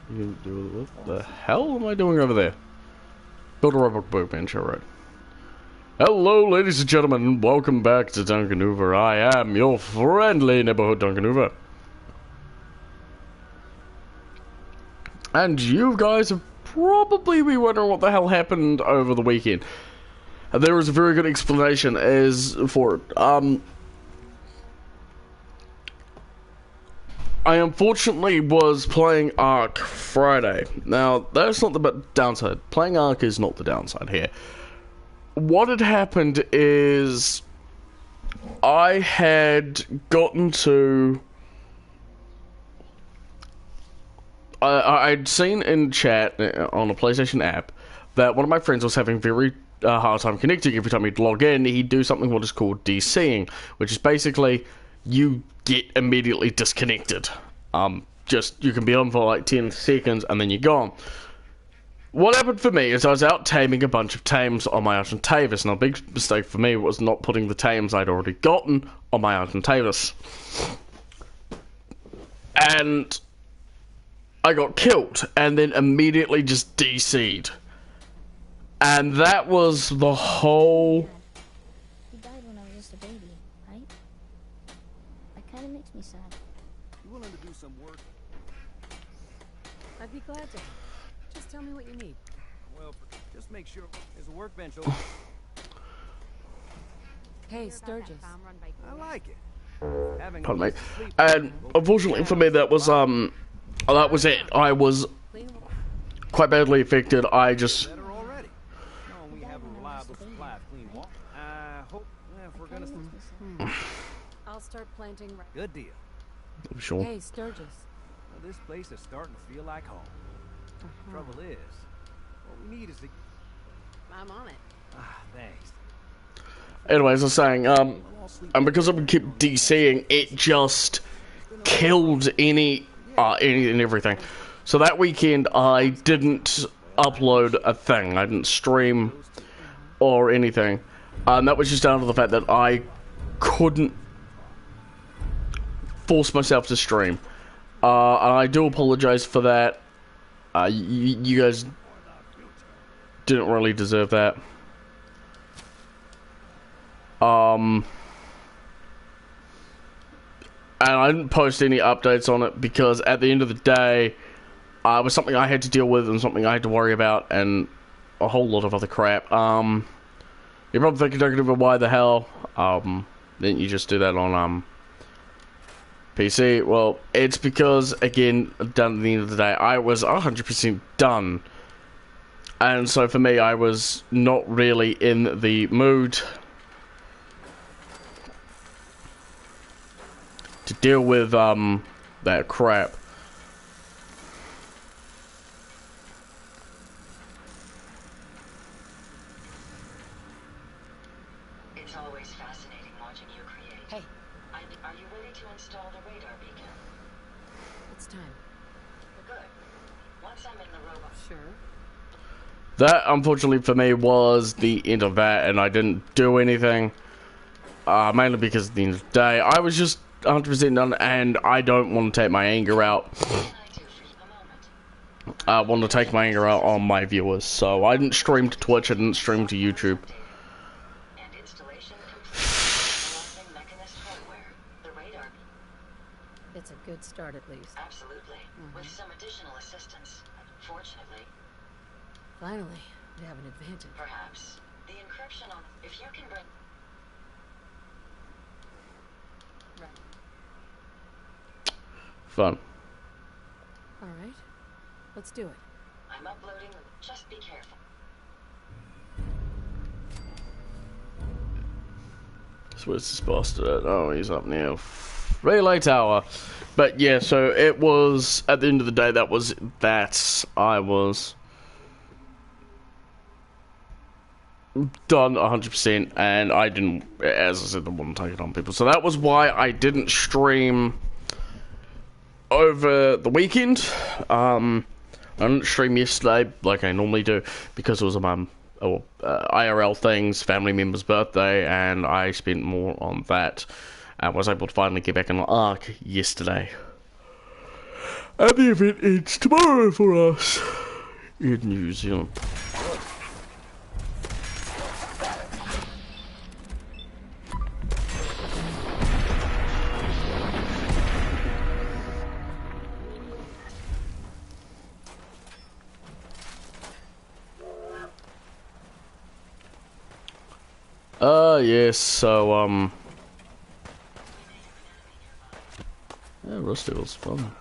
You can do it. What the hell am I doing over there? Build a robot workbench, alright. Hello, ladies and gentlemen, welcome back to Duncannuva. I am your friendly neighborhood Duncannuva. And you guys have probably been wondering what the hell happened over the weekend. And there is a very good explanation as for it. I unfortunately was playing Ark Friday. Now, that's not the downside. Playing Ark is not the downside here. What had happened is I had gotten to... I'd seen in chat on a PlayStation app that one of my friends was having very hard time connecting. Every time he'd log in, he'd do something what is called DCing, which is basically you get immediately disconnected. You can be on for like 10 seconds and then you're gone. What happened for me is I was out taming a bunch of tames on my Argentavis. Now, a big mistake for me was not putting the tames I'd already gotten on my Argentavis. And I got killed and then immediately just DC'd. And that was the whole... He died when I was just a baby, right? That kind of makes me sad. You willing to do some work? I'd be glad to. Just tell me what you need. Well, just make sure there's a workbench open. Hey, Sturgis. I like it. Pardon me. And unfortunately for me, that was it. I was quite badly affected. I just... Better already. No, we have a reliable supply of clean water. I hope if we're gonna... I'll start planting. Good deal. I'm sure. Hey, Sturgis. Well, this place is starting to feel like home. Trouble is, what we need is the... I'm on it. Ah, thanks. Anyways, I was saying, and because I would keep DCing, it just killed any and everything. So that weekend, I didn't upload a thing. I didn't stream or anything. And that was just down to the fact that I couldn't force myself to stream. And I do apologize for that. You guys didn't really deserve that. And I didn't post any updates on it because at the end of the day, it was something I had to deal with and something I had to worry about and a whole lot of other crap. You're probably thinking, Duncan, why the hell didn't you just do that on PC? Well, it's because, again, done at the end of the day, I was 100% done. And so for me, I was not really in the mood to deal with that crap. It's always fascinating watching you create. Hey. Are you ready to install the radar beacon? It's time. Good. Once I'm in the robot. Sure. That, unfortunately for me, was the end of that, and I didn't do anything. Mainly because at the end of the day, I was just 100% done, and I don't want to take my anger out. I want to take my anger out on my viewers, so I didn't stream to Twitch, I didn't stream to YouTube. And installation complete. Mechanist hardware. The radar. It's a good start, at least. Absolutely. With some additional assistance, fortunately. Finally, we have an advantage. Perhaps. The encryption on... If you can bring... Fun. All right, let's do it. I'm uploading... Just be careful. So where's this bastard at? Oh, he's up near Relay Tower. But yeah, so it was, at the end of the day, that was that. I was done 100%, and I didn't, as I said, I wouldn't take it on people. So that was why I didn't stream over the weekend. I didn't stream yesterday like I normally do because it was IRL things, family member's birthday, and I spent more on that. I was able to finally get back on Ark yesterday. And the event ends tomorrow for us in New Zealand. Yes, so, yeah, Rusty was fun.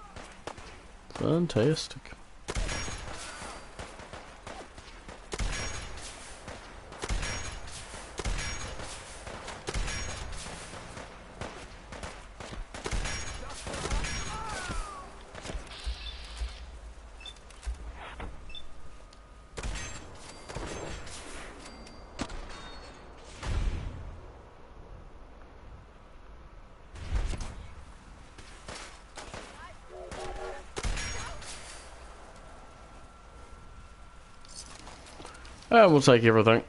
Fantastic. We'll take everything.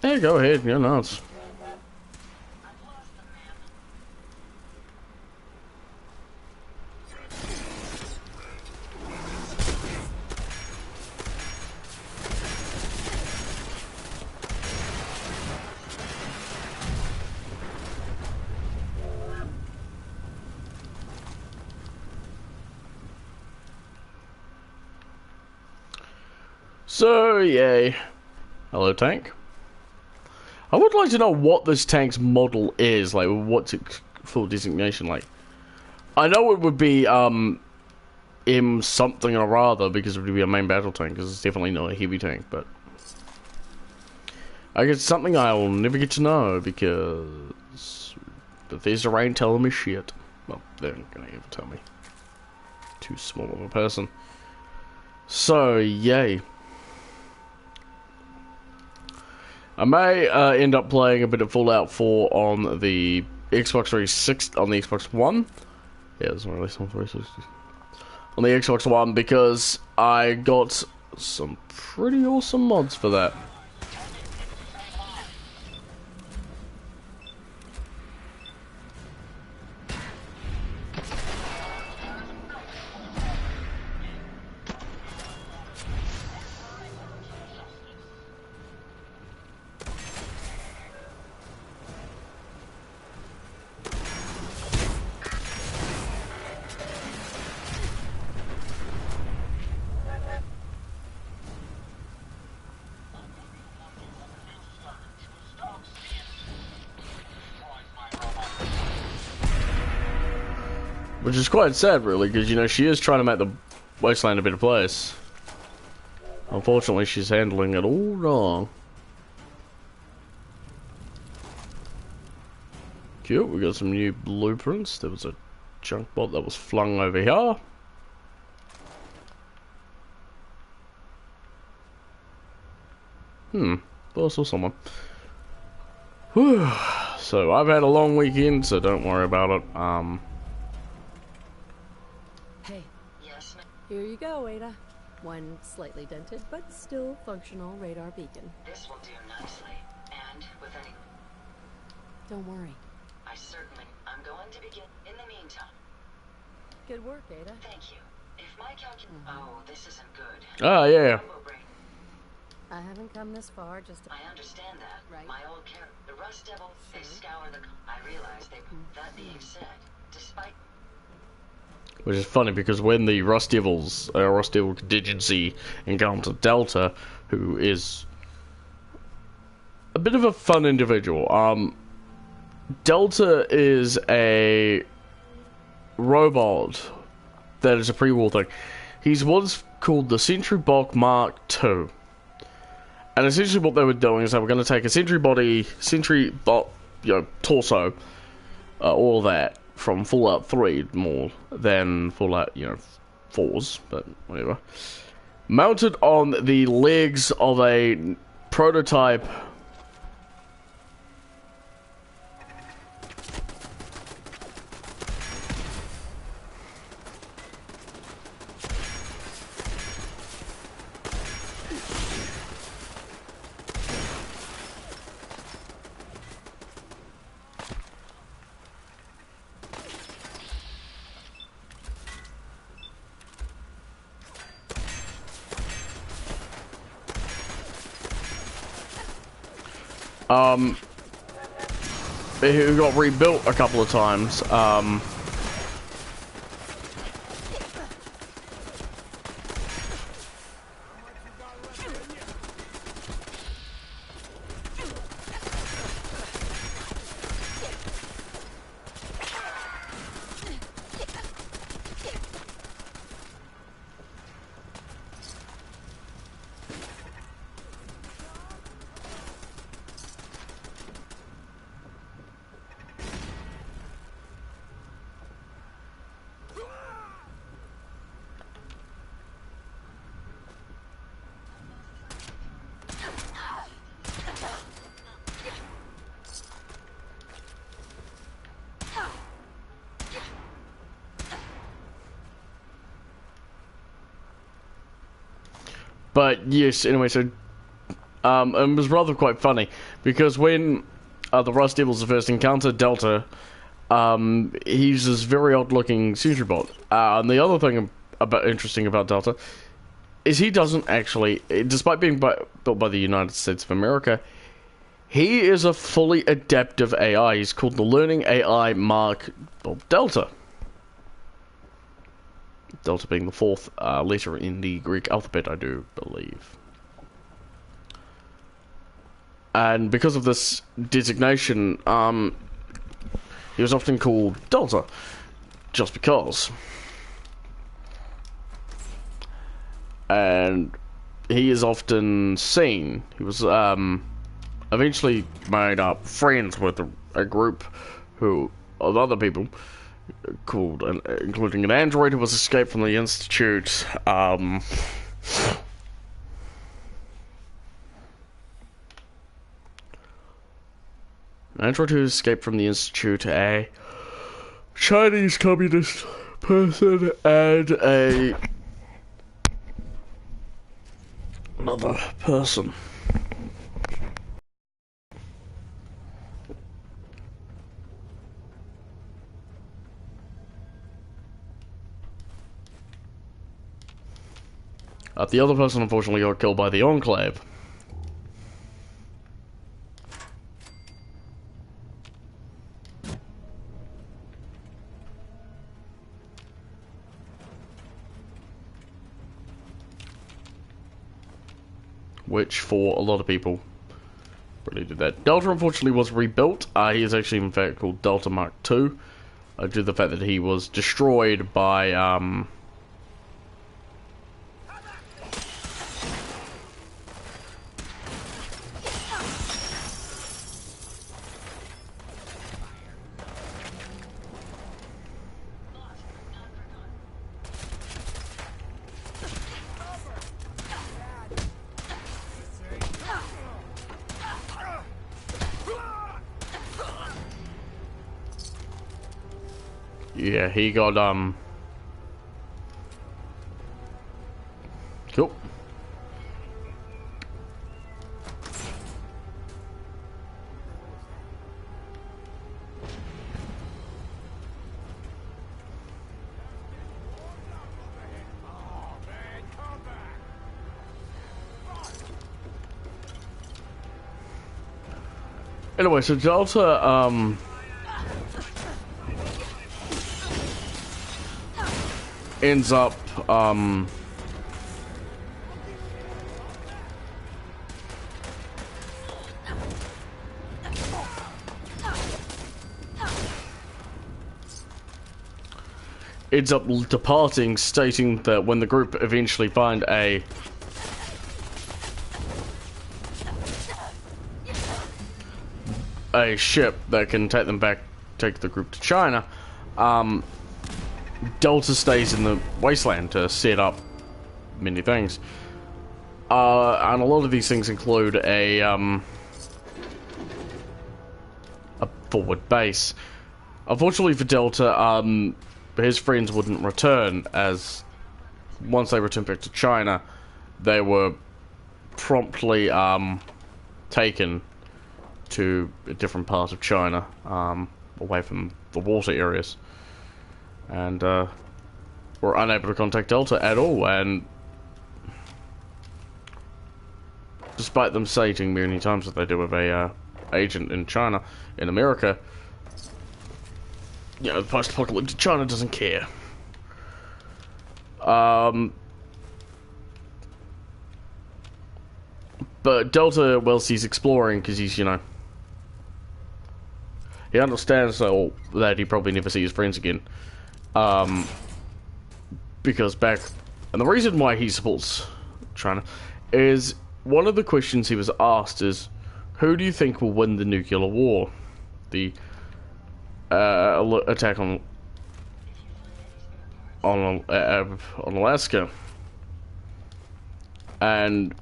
Yeah, go ahead. You're nuts. So, yay. Hello, tank. I would like to know what this tank's model is, like, what's its full designation like. I know it would be, M something or rather, because it would be a main battle tank, because it's definitely not a heavy tank, but... I guess it's something I'll never get to know, because... Bethesda ain't telling me shit. Well, they aren't gonna ever tell me. Too small of a person. So, yay. I may end up playing a bit of Fallout 4 on the Xbox 360, on the Xbox One. Yeah, it's not released on 360. On the Xbox One, because I got some pretty awesome mods for that. Which is quite sad, really, because, you know, she is trying to make the Wasteland a better place. Unfortunately, she's handling it all wrong. Cute, we got some new blueprints. There was a junk bot that was flung over here. Thought I saw someone. Whew. So, I've had a long weekend, so don't worry about it. Hey, Yes, ma'am. here you go, Ada. One slightly dented, but still functional radar beacon. This will do nicely. And with any... Don't worry. I certainly... I'm going to begin. In the meantime, Good work, Ada. thank you. If my Oh, this isn't good. Ah, yeah. Combo brain. I haven't come this far just to... I understand that. Right. My old character, the Rust Devil, they scour the... I realize they... That being said, despite... Which is funny because when the Rust Devil contingency encounter Delta, who is a bit of a fun individual. Delta is a robot that is a pre-war thing. He's what's called the Sentry Bot Mark II. And essentially what they were doing is they were going to take a Sentry body, Sentry bot, torso, all that, from Fallout 3 more than Fallout, 4's, but whatever. Mounted on the legs of a prototype who got rebuilt a couple of times. But yes, anyway, so it was rather quite funny because when the Rust Devils first encountered Delta, he uses very odd-looking sentry bot. And the other thing interesting about Delta is he doesn't actually, despite being built by the United States of America, he is a fully adaptive AI. He's called the Learning AI Mark Delta. Delta being the fourth letter in the Greek alphabet, I do believe. And because of this designation, he was often called Delta, just because. And he is often seen. He was eventually made up friends with a group of other people, called, including an android who was escaped from the Institute. An android who escaped from the Institute, a Chinese communist person, and another person. The other person unfortunately got killed by the Enclave. Which, for a lot of people, really did that. Delta, unfortunately, was rebuilt. He is actually, in fact, called Delta Mark II, due to the fact that he was destroyed by, yeah, he got, cool. Anyway, so Delta, ends up, departing, stating that when the group eventually find a ship that can take the group to China, Delta stays in the wasteland to set up many things. And a lot of these things include a forward base. Unfortunately for Delta, his friends wouldn't return, as once they returned back to China, they were promptly taken to a different part of China, away from the water areas. And were unable to contact Delta at all, and despite them stating many times that they do have a agent in China, in America, you know, post-apocalyptic China doesn't care. But Delta, whilst he's exploring, because he's, you know, he understands so that he probably never see his friends again. Because back, and the reason why he supports China is one of the questions he was asked is, who do you think will win the nuclear war? The attack on Alaska. And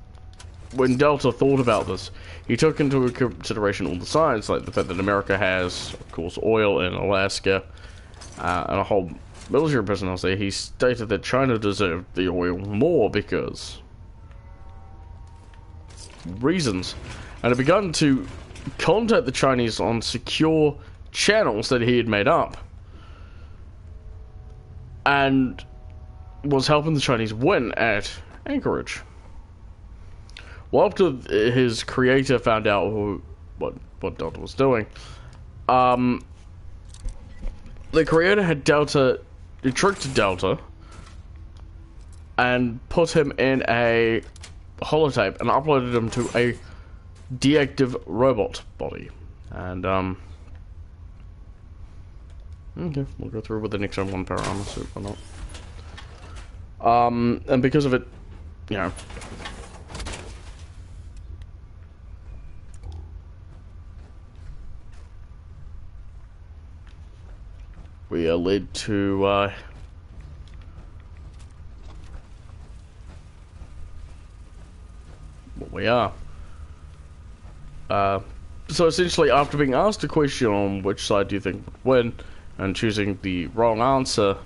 when Delta thought about this, he took into consideration all the science, like the fact that America has, of course, oil in Alaska, and a whole military personnel there. He stated that China deserved the oil more because reasons, and had begun to contact the Chinese on secure channels that he had made up, and was helping the Chinese win at Anchorage. Well, after his creator found out what Delta was doing, the creator had tricked Delta and put him in a holotape and uploaded him to a deactive robot body. And okay, we'll go through with the next one power armor suit or not. And because of it, you know, we are led to what we are. So essentially, after being asked a question on which side do you think would win, and choosing the wrong answer,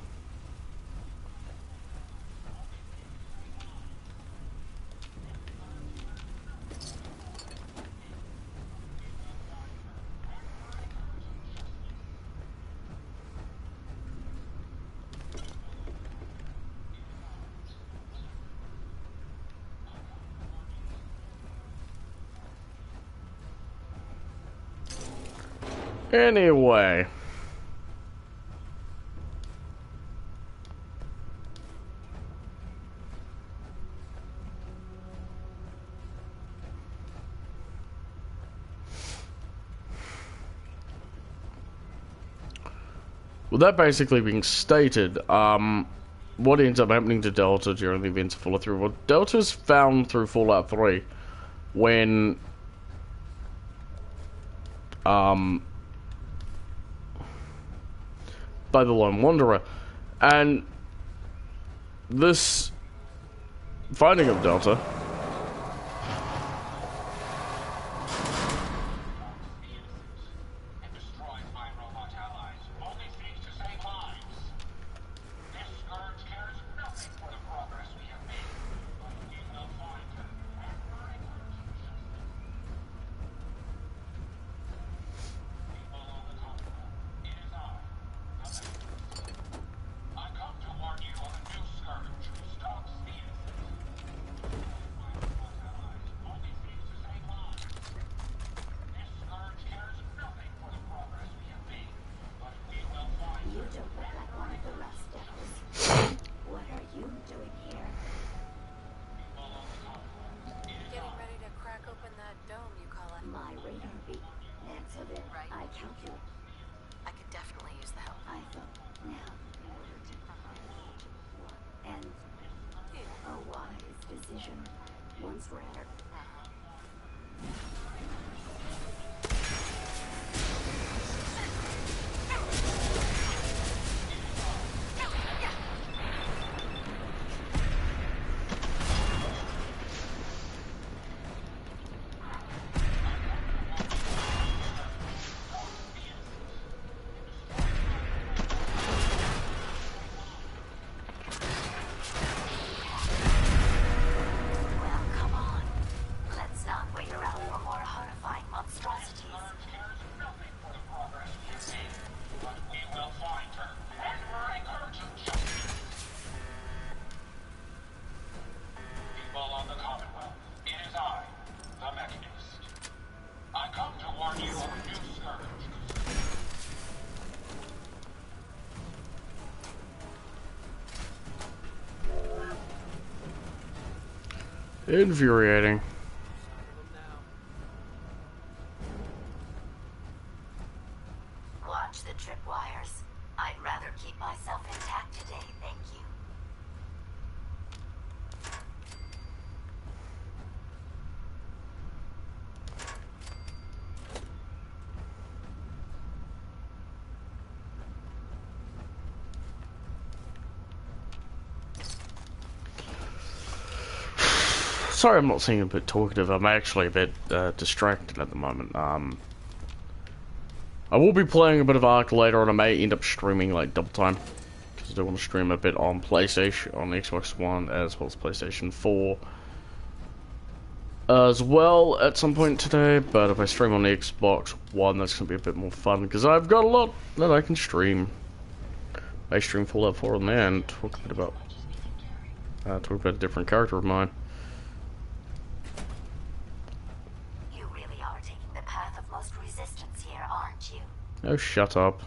anyway. With that basically being stated, what ends up happening to Delta during the events of Fallout 3? Well, Delta's found through Fallout 3 when by the Lone Wanderer, and this finding of Delta Well, come on. Let's not wait around for more Infuriating. Watch the tripwires. I'd rather keep myself intact today, thank you. Sorry, I'm not seeming a bit talkative. I'm actually a bit distracted at the moment. I will be playing a bit of Ark later, and I may end up streaming like double time because I do want to stream a bit on PlayStation, on Xbox One, as well as PlayStation 4 as well at some point today. But if I stream on the Xbox One, that's going to be a bit more fun because I've got a lot that I can stream. I stream Fallout 4 on there and talk a bit about a different character of mine. Oh, shut up.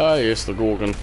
Ah, yes, the Gorgon.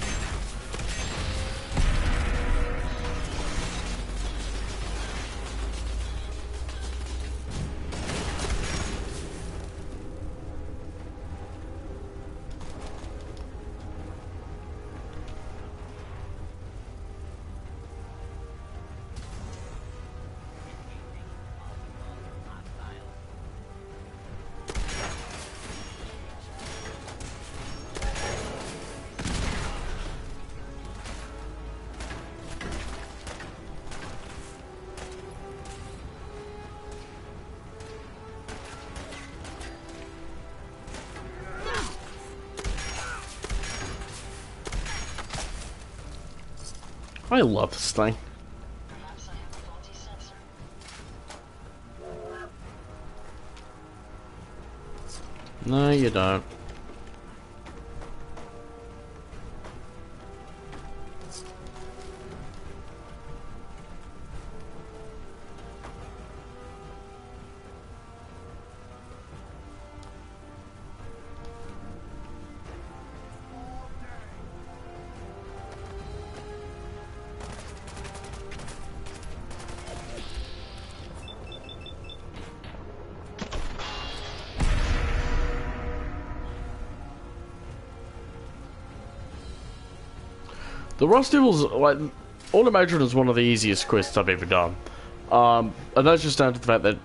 I love this thing. No, you don't. The Rust Devil's, like, Automation is one of the easiest quests I've ever done. And that's just down to the fact that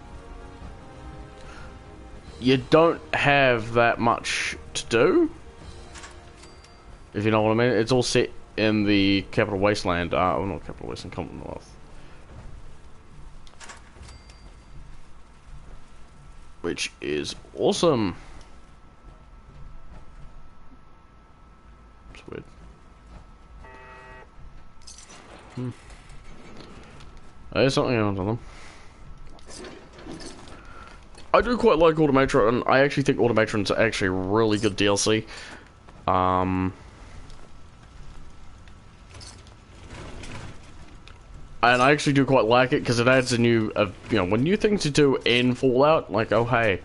you don't have that much to do, if you know what I mean. It's all set in the Capital Wasteland, well, not Capital Wasteland, Commonwealth. Which is awesome. It's weird. There's something else on them. I do quite like Automatron, and I actually think Automatron's actually really good DLC. And I actually do quite like it because it adds a new, you know, when new things to do in Fallout. Like, oh hey,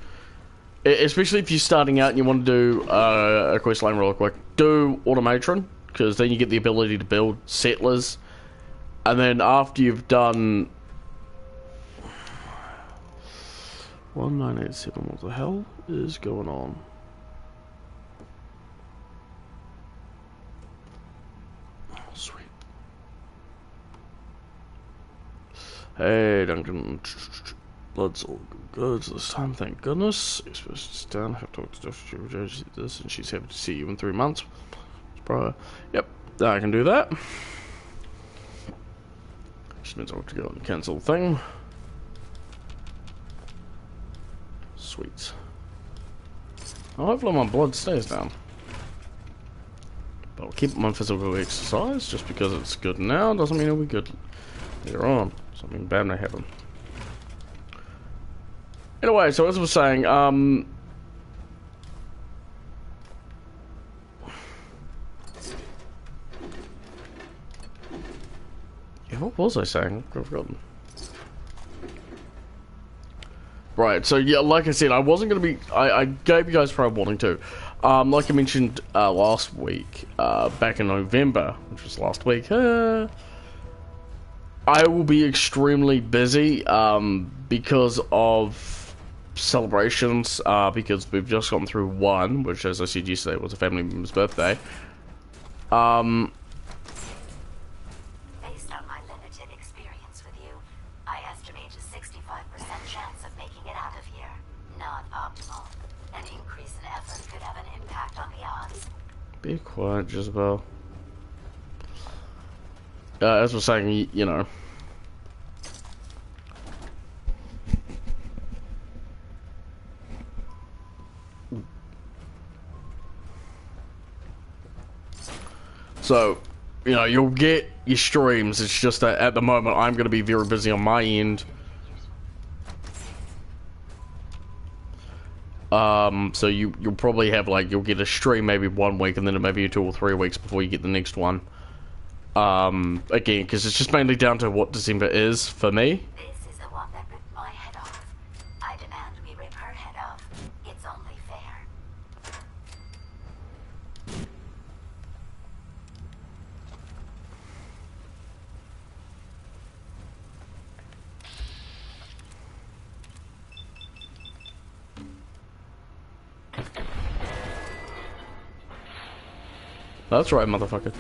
especially if you're starting out and you want to do a quest line real quick, do Automatron, because then you get the ability to build settlers. And then after you've done 1987, what the hell is going on? Oh, sweet. Hey, Duncan. Blood's all good this time, thank goodness. Expressions down. I have talked to this, and she's happy to see you in 3 months. Yep, I can do that. Just means I have to go and cancel the thing. Sweet. Well, hopefully my blood stays down. But I'll keep my physical exercise just because it's good now. Doesn't mean it'll be good later on. Something bad may happen. Anyway, so as I was saying, yeah, what was I saying? I've forgotten. Right, so yeah, like I said, I wasn't going to be... I gave you guys prior warning too. Like I mentioned last week, back in November, which was last week, I will be extremely busy because of celebrations, because we've just gone through one, which, as I said yesterday, was a family member's birthday. Be quiet, Jezebel. As I was saying, you know. So, you know, you'll get your streams. It's just that at the moment I'm going to be very busy on my end. So you'll probably have, like, you'll get a stream maybe 1 week and then maybe 2 or 3 weeks before you get the next one. Again, because it's just mainly down to what December is for me. This is the one that ripped my head off. I demand we rip her head off. It's only fair. That's right, motherfucker.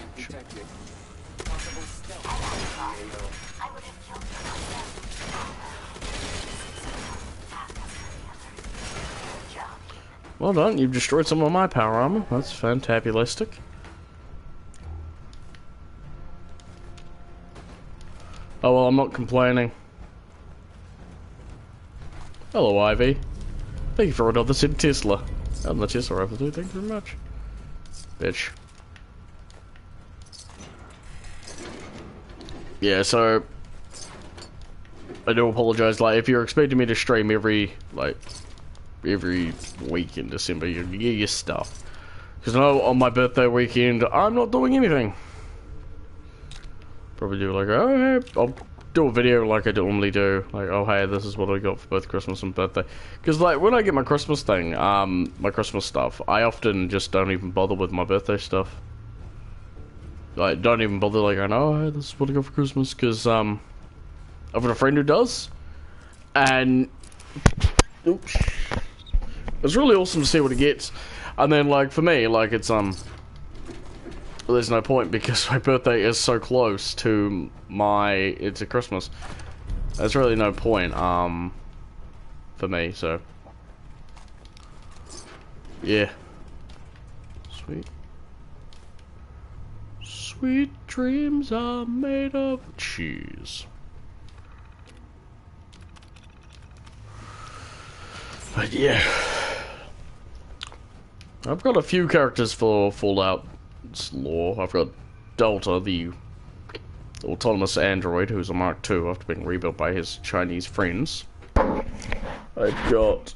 Well done, you've destroyed some of my power armor. That's fantabulistic. Oh well, I'm not complaining. Hello, Ivy. Thank you for another Sid Tesla. And the Tesla rifle too, thank you very much. Bitch. Yeah, so I do apologize. Like, if you're expecting me to stream every week in December, you get your stuff. Because I know on my birthday weekend, I'm not doing anything. Probably do like, oh, hey, I'll do a video like I normally do. Like, oh, hey, this is what I got for both Christmas and birthday. Because, like, when I get my Christmas thing, my Christmas stuff, I often just don't even bother with my birthday stuff. Like, don't even bother, like, I know, hey, this is what I got for Christmas, because, I've got a friend who does, and, oops, it's really awesome to see what he gets, and then, like, for me, like, it's, there's no point, because my birthday is so close to it's a Christmas, there's really no point, for me, so, yeah, sweet. Sweet dreams are made of cheese. But yeah, I've got a few characters for Fallout's lore. I've got Delta, the autonomous android, who's a Mark II after being rebuilt by his Chinese friends. I've got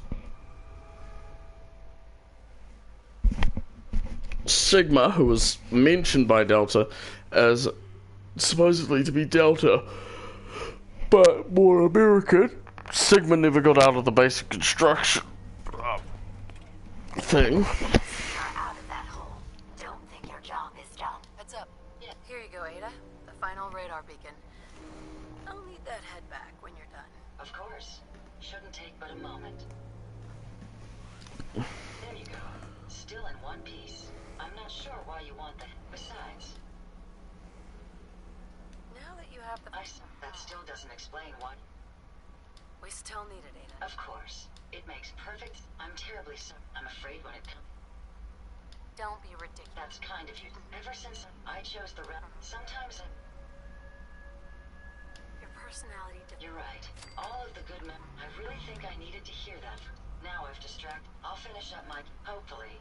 Sigma, who was mentioned by Delta as supposedly to be Delta, but more American. Sigma never got out of the basic construction thing. You're out of that hole. Don't think your job is done. Heads up. Here you go, Ada. The final radar beacon. I'll need that head back when you're done. Of course. Shouldn't take but a moment. There you go. Still in one piece. I'm not sure why you want that. Besides, Now that you have the... that still doesn't explain why. We still need it, Ada. Of course. It makes perfect... I'm terribly sorry. I'm afraid when it comes... Don't be ridiculous. That's kind of you. Ever since I chose the route, sometimes Your personality... You're right. All of the good I really think I needed to hear that. Now I've distracted. I'll finish up my... Hopefully.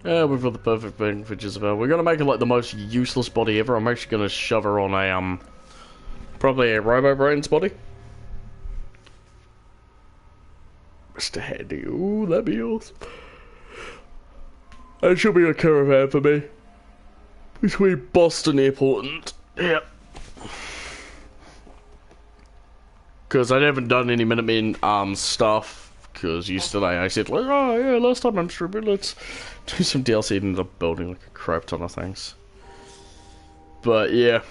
Yeah, we've got the perfect thing for Jezebel. We're gonna make her like the most useless body ever. I'm actually gonna shove her on a, probably a Robo-Brain's body. Mr. Handy. Ooh, that'd be awesome. That should be a caravan for me. Between Boston Airport and... Yeah. Because I haven't done any Minutemen stuff. Because yesterday I said, like, oh yeah, last time I'm streaming, let's do some DLC. And ended up building like a crap ton of things. But yeah.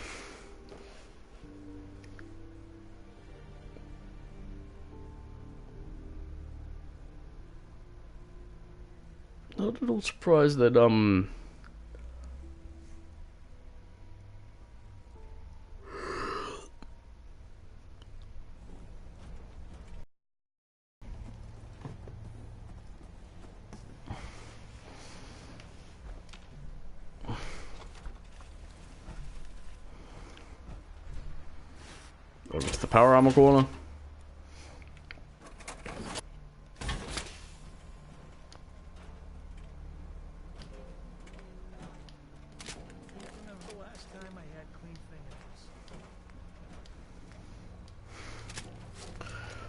Not at all surprised that over to the power armor corner.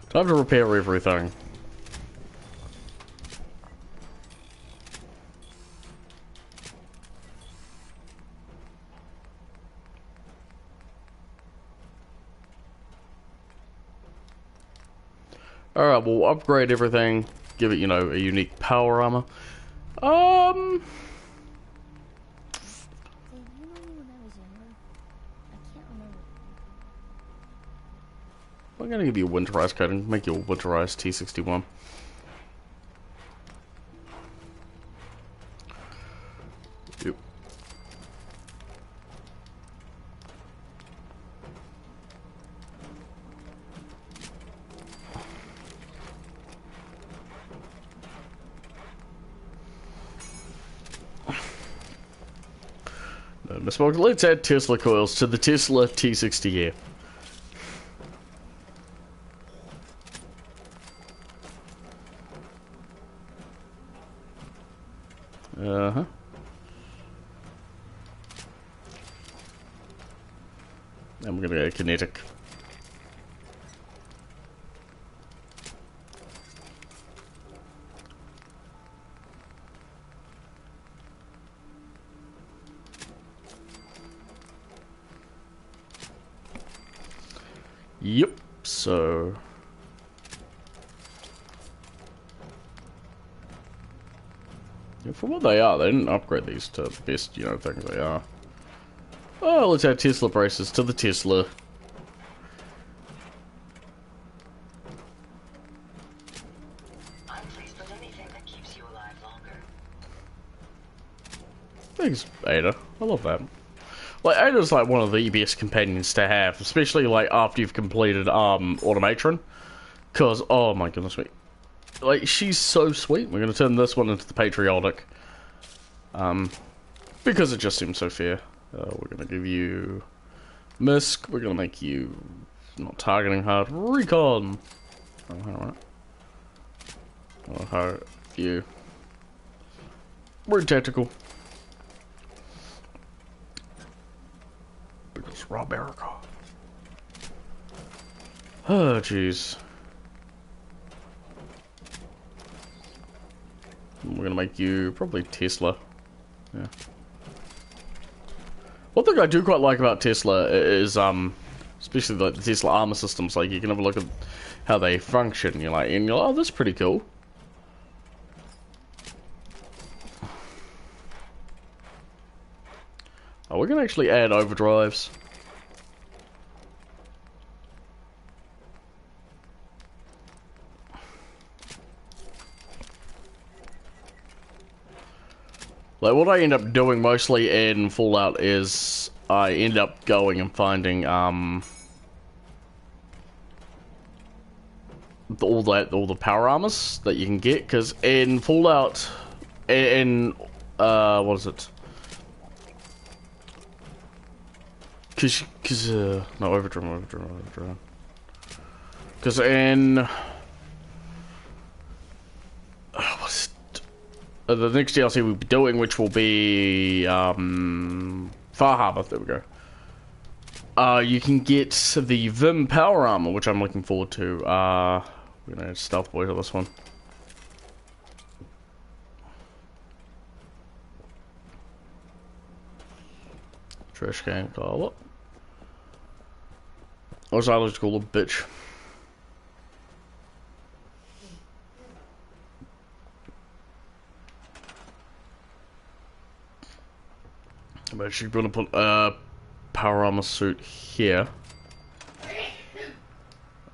Time to repair everything. Alright, we'll upgrade everything. Give it, you know, a unique power armor. Did you know me when I was younger? I can't remember. I'm gonna give you a winterized coating. Make you a winterized T61. Yep. No misspoke. Let's add Tesla coils to the Tesla T60 Air. Uh-huh. And we're gonna go kinetic. Yep, so... Yeah, for what they are, they didn't upgrade these to the best, you know, things they are. Oh, let's add Tesla braces to the Tesla. I'm pleased with anything that keeps you alive longer. Thanks, Ada. I love that. Like, Ada's like one of the best companions to have, especially like after you've completed Automatron. Cause, oh my goodness me. Like, she's so sweet. We're gonna turn this one into the patriotic. Because it just seems so fair. We're gonna give you Misc. We're gonna make you not targeting hard. Recon. Oh, alright. Oh, hard. You. We're tactical. Because Rob Erica. Oh, jeez. We're gonna make you probably Tesla. Yeah. One thing I do quite like about Tesla is, especially like the Tesla armor systems, like you can have a look at how they function. You're like, oh, that's pretty cool. Oh, we're gonna actually add overdrives. Like, what I end up doing mostly in Fallout is I end up going and finding, all the power armors that you can get, because in Fallout, what is it? No, Overdrive. Because in... what's it? The next DLC we'll be doing, which will be Far Harbor. There we go. You can get the Vim power armor, which I'm looking forward to. We're gonna add stealth boy to this one. Trash can collar. What's I like to call a bitch? I'm actually gonna put a power armor suit here.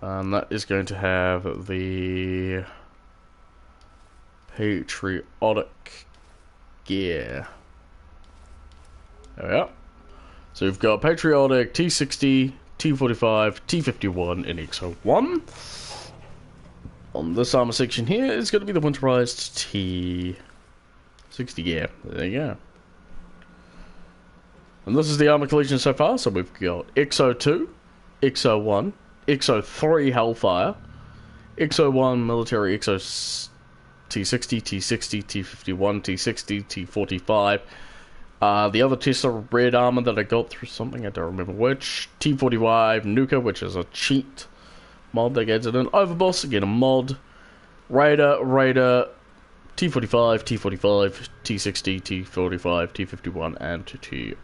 And that is going to have the patriotic gear. There we are. So we've got patriotic, T60, T45, T51, and XO1. On this armor section here is going to be the winterized T60 gear. There you go. And this is the armor collection so far. So we've got XO2, XO1, XO3 Hellfire, XO1 military, T60, T60, T51, T60, T45. The other Tesla red armor that I got through something, I don't remember which. T45 Nuka, which is a cheat mod that gets it in. Overboss, again a mod. Raider, T45, T45, T60, T45, T51, and T50.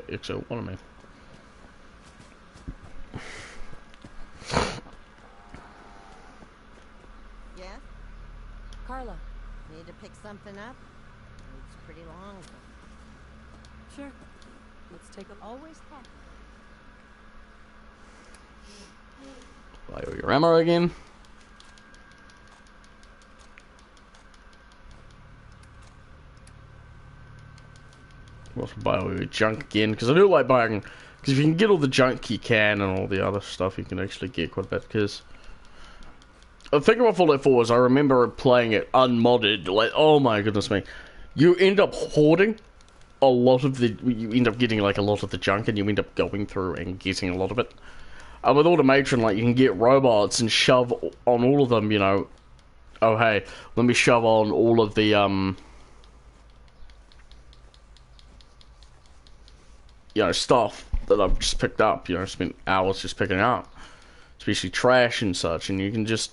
XO1, I mean. Yeah? Carla. Need to pick something up? It's pretty long. Sure. Let's take a... Always happy. Buy all your ammo again. Also buy all your junk again, because I do like buying, because if you can get all the junk you can and all the other stuff, you can actually get quite a bit, because the thing about Fallout 4 is I remember playing it unmodded, like, oh my goodness me, you end up hoarding a lot of the, you end up getting like a lot of the junk, and you end up going through and getting a lot of it. With automation, like, you can get robots and shove on all of them, you know, oh hey, let me shove on all of the, you know, stuff that I've just picked up, you know, spent hours just picking up, especially trash and such, and you can just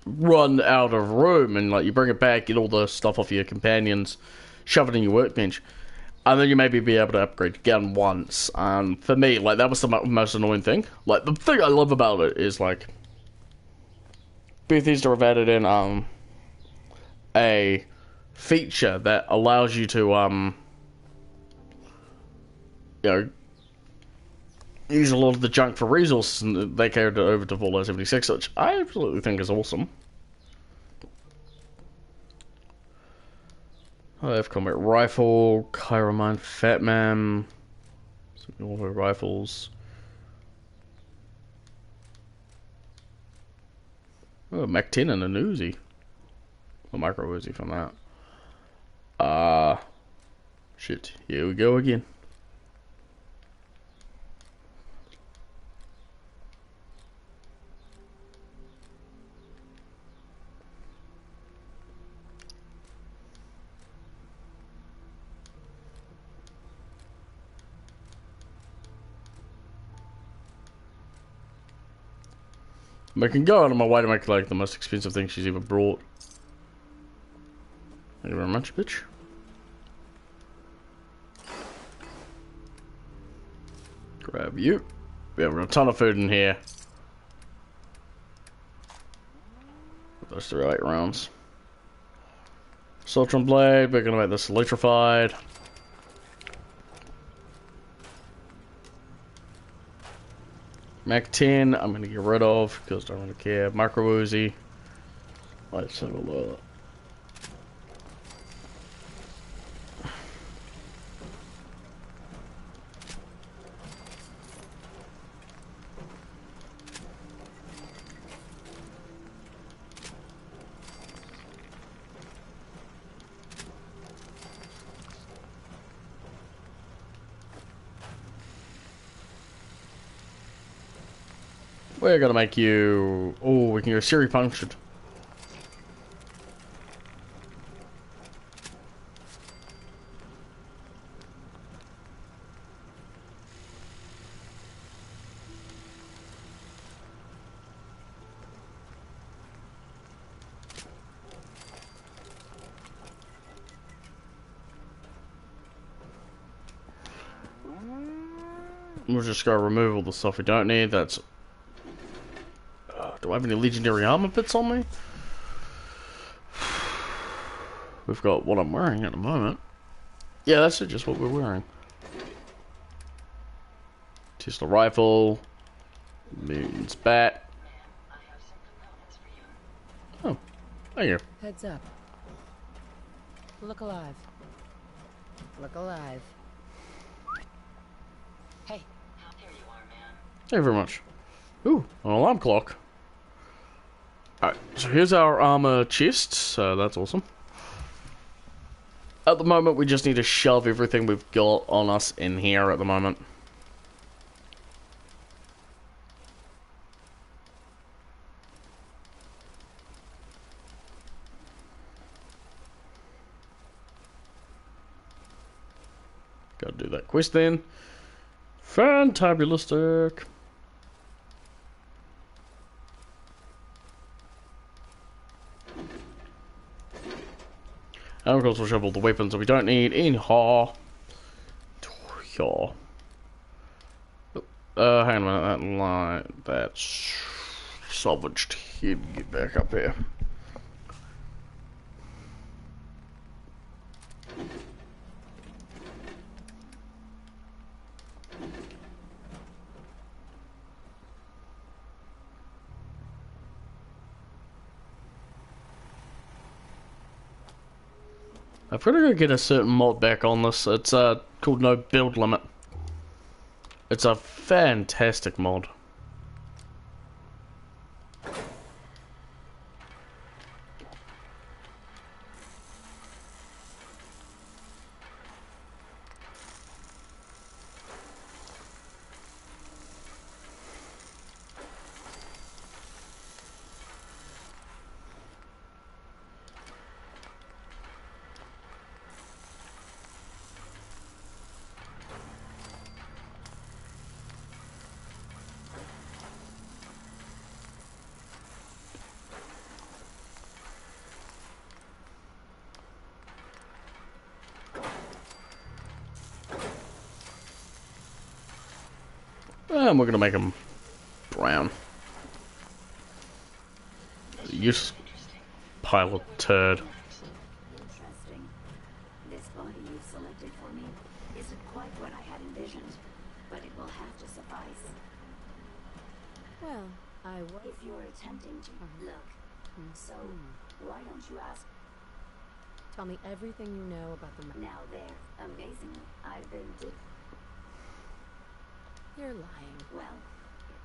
run out of room, and like, you bring it back, get all the stuff off your companions, shove it in your workbench, and then you maybe be able to upgrade your gun once. For me, like, that was the most annoying thing. Like, the thing I love about it is, like, Bethesda have added in, a feature that allows you to, you know, use a lot of the junk for resources, and they carried it over to Fallout 76, which I absolutely think is awesome. I have combat rifle, Chiromine, Fat Man, auto rifles. Oh, Mac 10 and an Uzi. A micro Uzi from that. Shit, here we go again. I can go out of my way to make like the most expensive thing she's ever brought. Thank you very much, bitch. Grab you. We have a ton of food in here. Those 3 8 rounds. Cybertron blade, we're gonna make this electrified. Mac 10, I'm going to get rid of, because I don't really care. Micro Uzi. Let's have a look. We're gonna make you... Oh, we can go Siri punctured. We'll just go remove all the stuff we don't need. That's... do I have any legendary armor bits on me? We've got what I'm wearing at the moment. Yeah, that's just what we're wearing. Just a rifle. Moon's bat. Oh, thank you. Heads up. Look alive. Look alive. Hey. There you are, man. Thank you very much. Ooh, an alarm clock. Alright, so here's our armor chest, so that's awesome. At the moment, we just need to shove everything we've got on us in here at the moment. Gotta do that quest then. Fantabulistic. And of course we'll shove all the weapons that we don't need in here. Hang on a minute, that line, that's salvaged. He'd get back up here. I've got to go get a certain mod back on this. It's called No Build Limit. It's a fantastic mod. And we're gonna make him brown. Use pilot turd. Interesting. This body you've selected for me isn't quite what I had envisioned, but it will have to suffice. Well, I was. If you're attempting to look, so why don't you ask? Tell me everything you know about the. Now there, amazingly, I've been. You're lying. Well,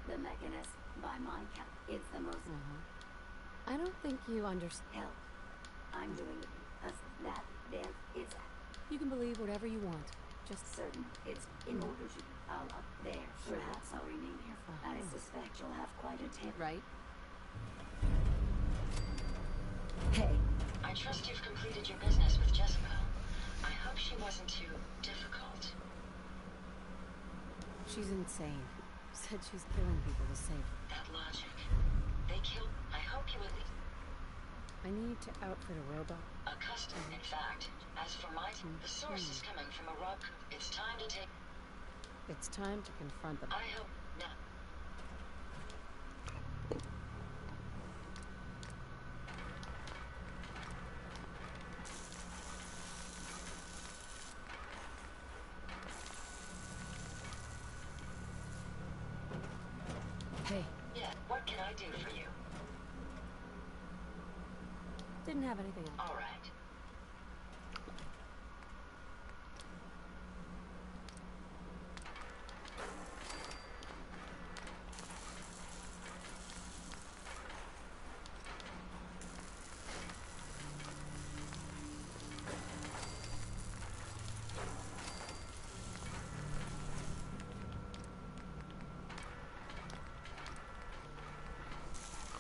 the mechanism, by my count, it's the most. I don't think you understand. Hell, I'm doing that. There, it's You can believe whatever you want. Just certain. It's in order to. I'll up there. Perhaps I'll remain here. I suspect you'll have quite a tale. right. Hey, I trust you've completed your business with Jessica. I hope she wasn't too difficult. She's insane. Said she's killing people to save. That logic. They killed. I hope you at least. I need to outfit a robot. A custom, in fact. As for my. The source is coming from a rock. It's time to take. It's time to confront them. I hope not. Hey, Yeah, what can I do for you? didn't have anything else. All right.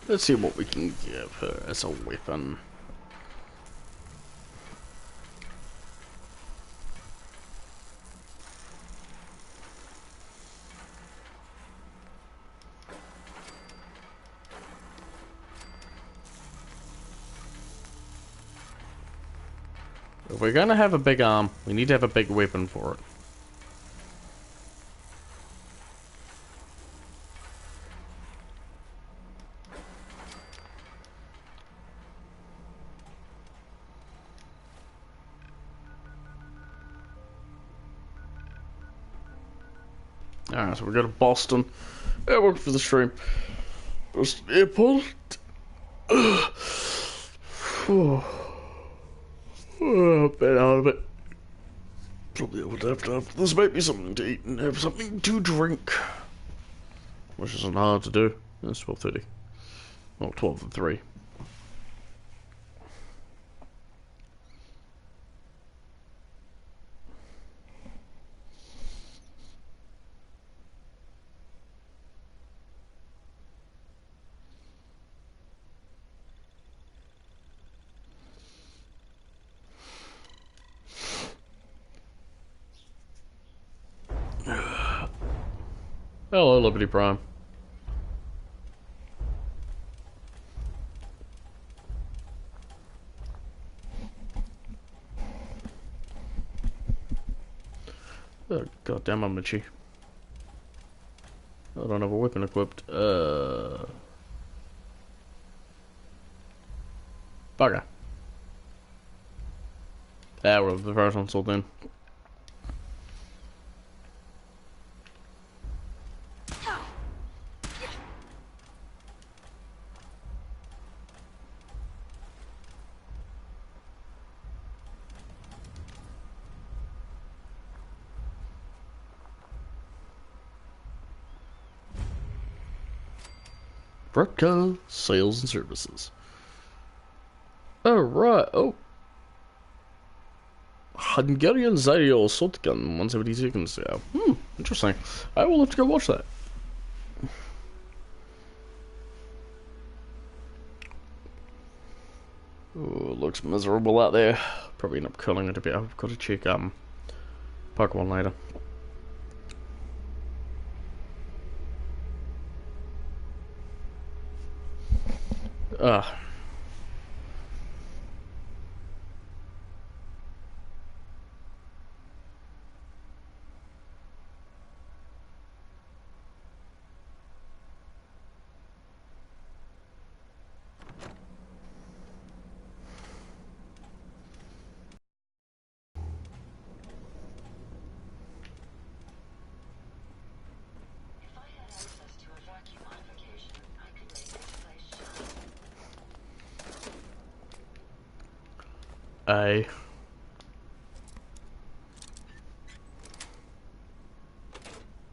Let's see what we can give her as a weapon. If we're gonna have a big arm, we need to have a big weapon for it. Alright, so we go to Boston. Yeah, welcome for the stream. Just airport. Oh, been out of it. Probably able to have after this might be something to eat and have something to drink. Which isn't hard to do. It's 12:30. Well, 12 and 3. Hello, Liberty Prime. Oh, goddamn, I'm itchy. I don't have a weapon equipped. Bugger. Yeah, we're the first one sold in. Broadcast sales and services. Oh, right. Oh. Hungarian Zyrio assault gun, 170 seconds. Yeah. Interesting. I will have to go watch that. Oh, looks miserable out there. Probably end up curling it a bit. I've got to check Pokemon later.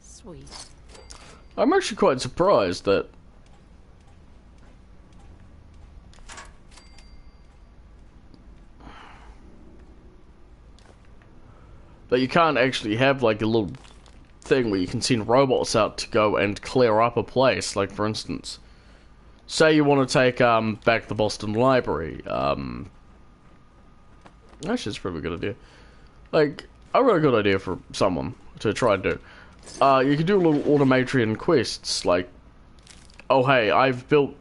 Sweet. I'm actually quite surprised that you can't actually have like a little thing where you can send robots out to go and clear up a place. Like, for instance, say you want to take back the Boston Library. Actually, it's a pretty good idea. Like, a really good idea for someone to try and do. You could do little automatrian quests, like, oh hey, I've built,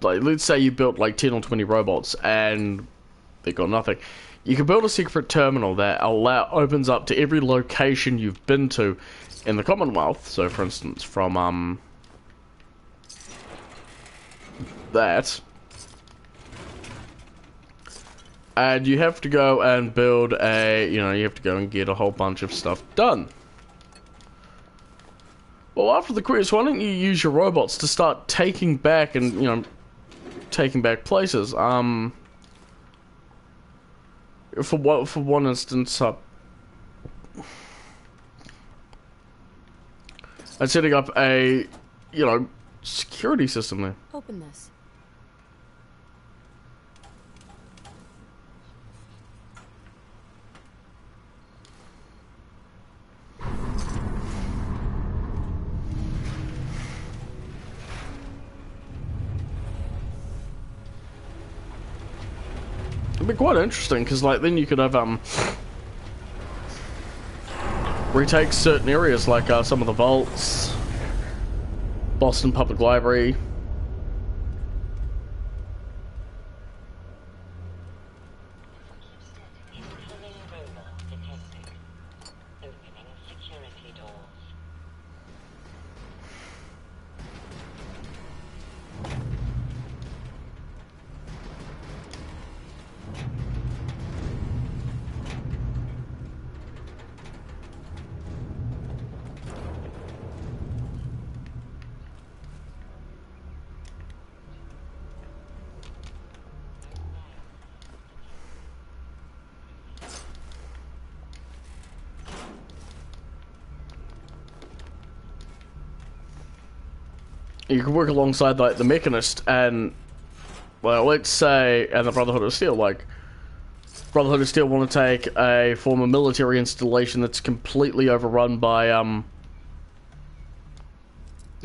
like, let's say you built like 10 or 20 robots and they got nothing. You can build a secret terminal that opens up to every location you've been to in the Commonwealth. So, for instance, from that. And you have to go and build you have to go and get a whole bunch of stuff done. Well, after the quest, why don't you use your robots to start taking back and, taking back places? For one instance, I'm setting up a, security system there. Open this. It'd be quite interesting, because, like, then you could have, retake certain areas, like, some of the vaults, Boston Public Library. you can work alongside like the Mechanist and, well, let's say, and the Brotherhood of Steel. Like, Brotherhood of Steel want to take a former military installation that's completely overrun by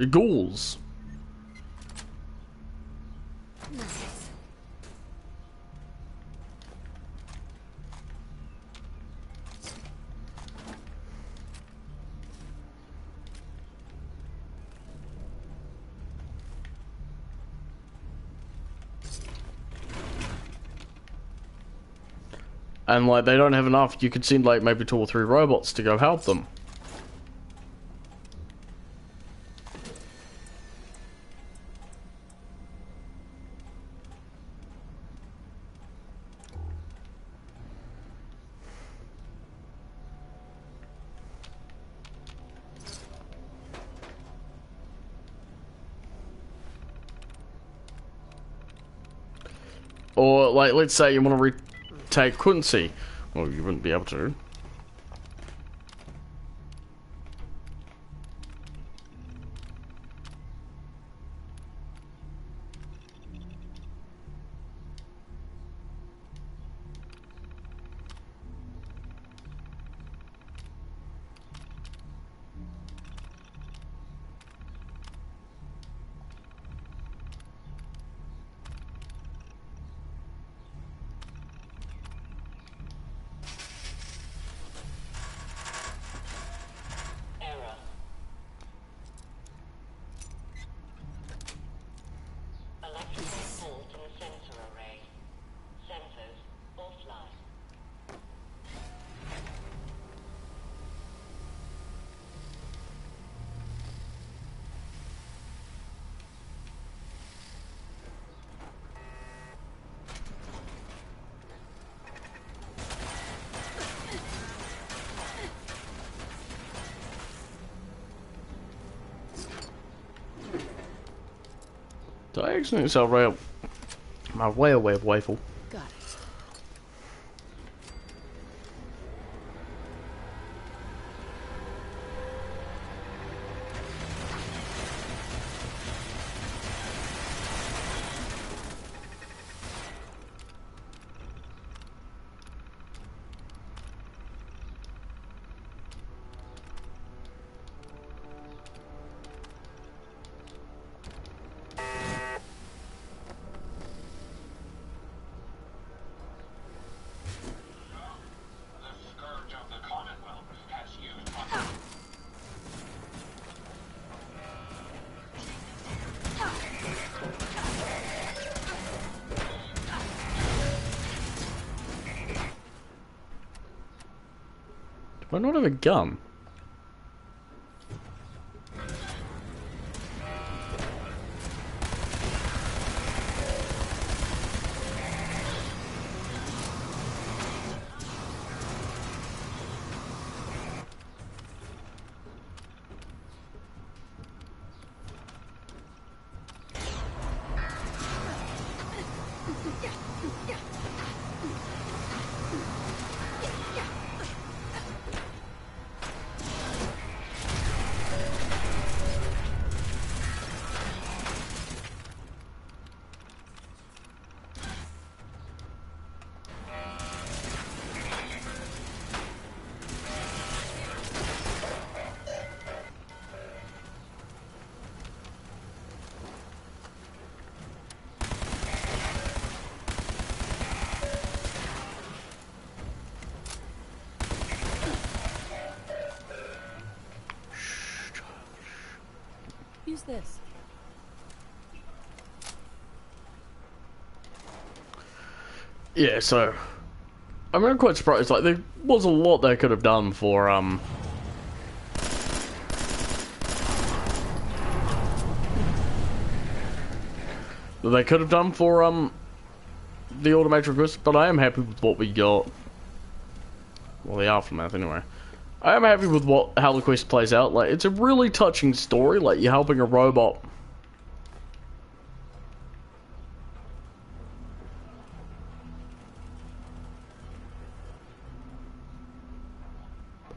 ghouls. And like they don't have enough, you could send like maybe 2 or 3 robots to go help them. Or like let's say you want to take Quincy. Well, you wouldn't be able to. Did I actually sell rail? My railway waffle. Got it. Do I not have a gun? Use this. Yeah, so I mean, I'm quite surprised. Like, there was a lot they could have done for they could have done for the automated request, but I am happy with what we got. Well, the aftermath anyway. I am happy with how the quest plays out. Like, it's a really touching story. Like, you're helping a robot.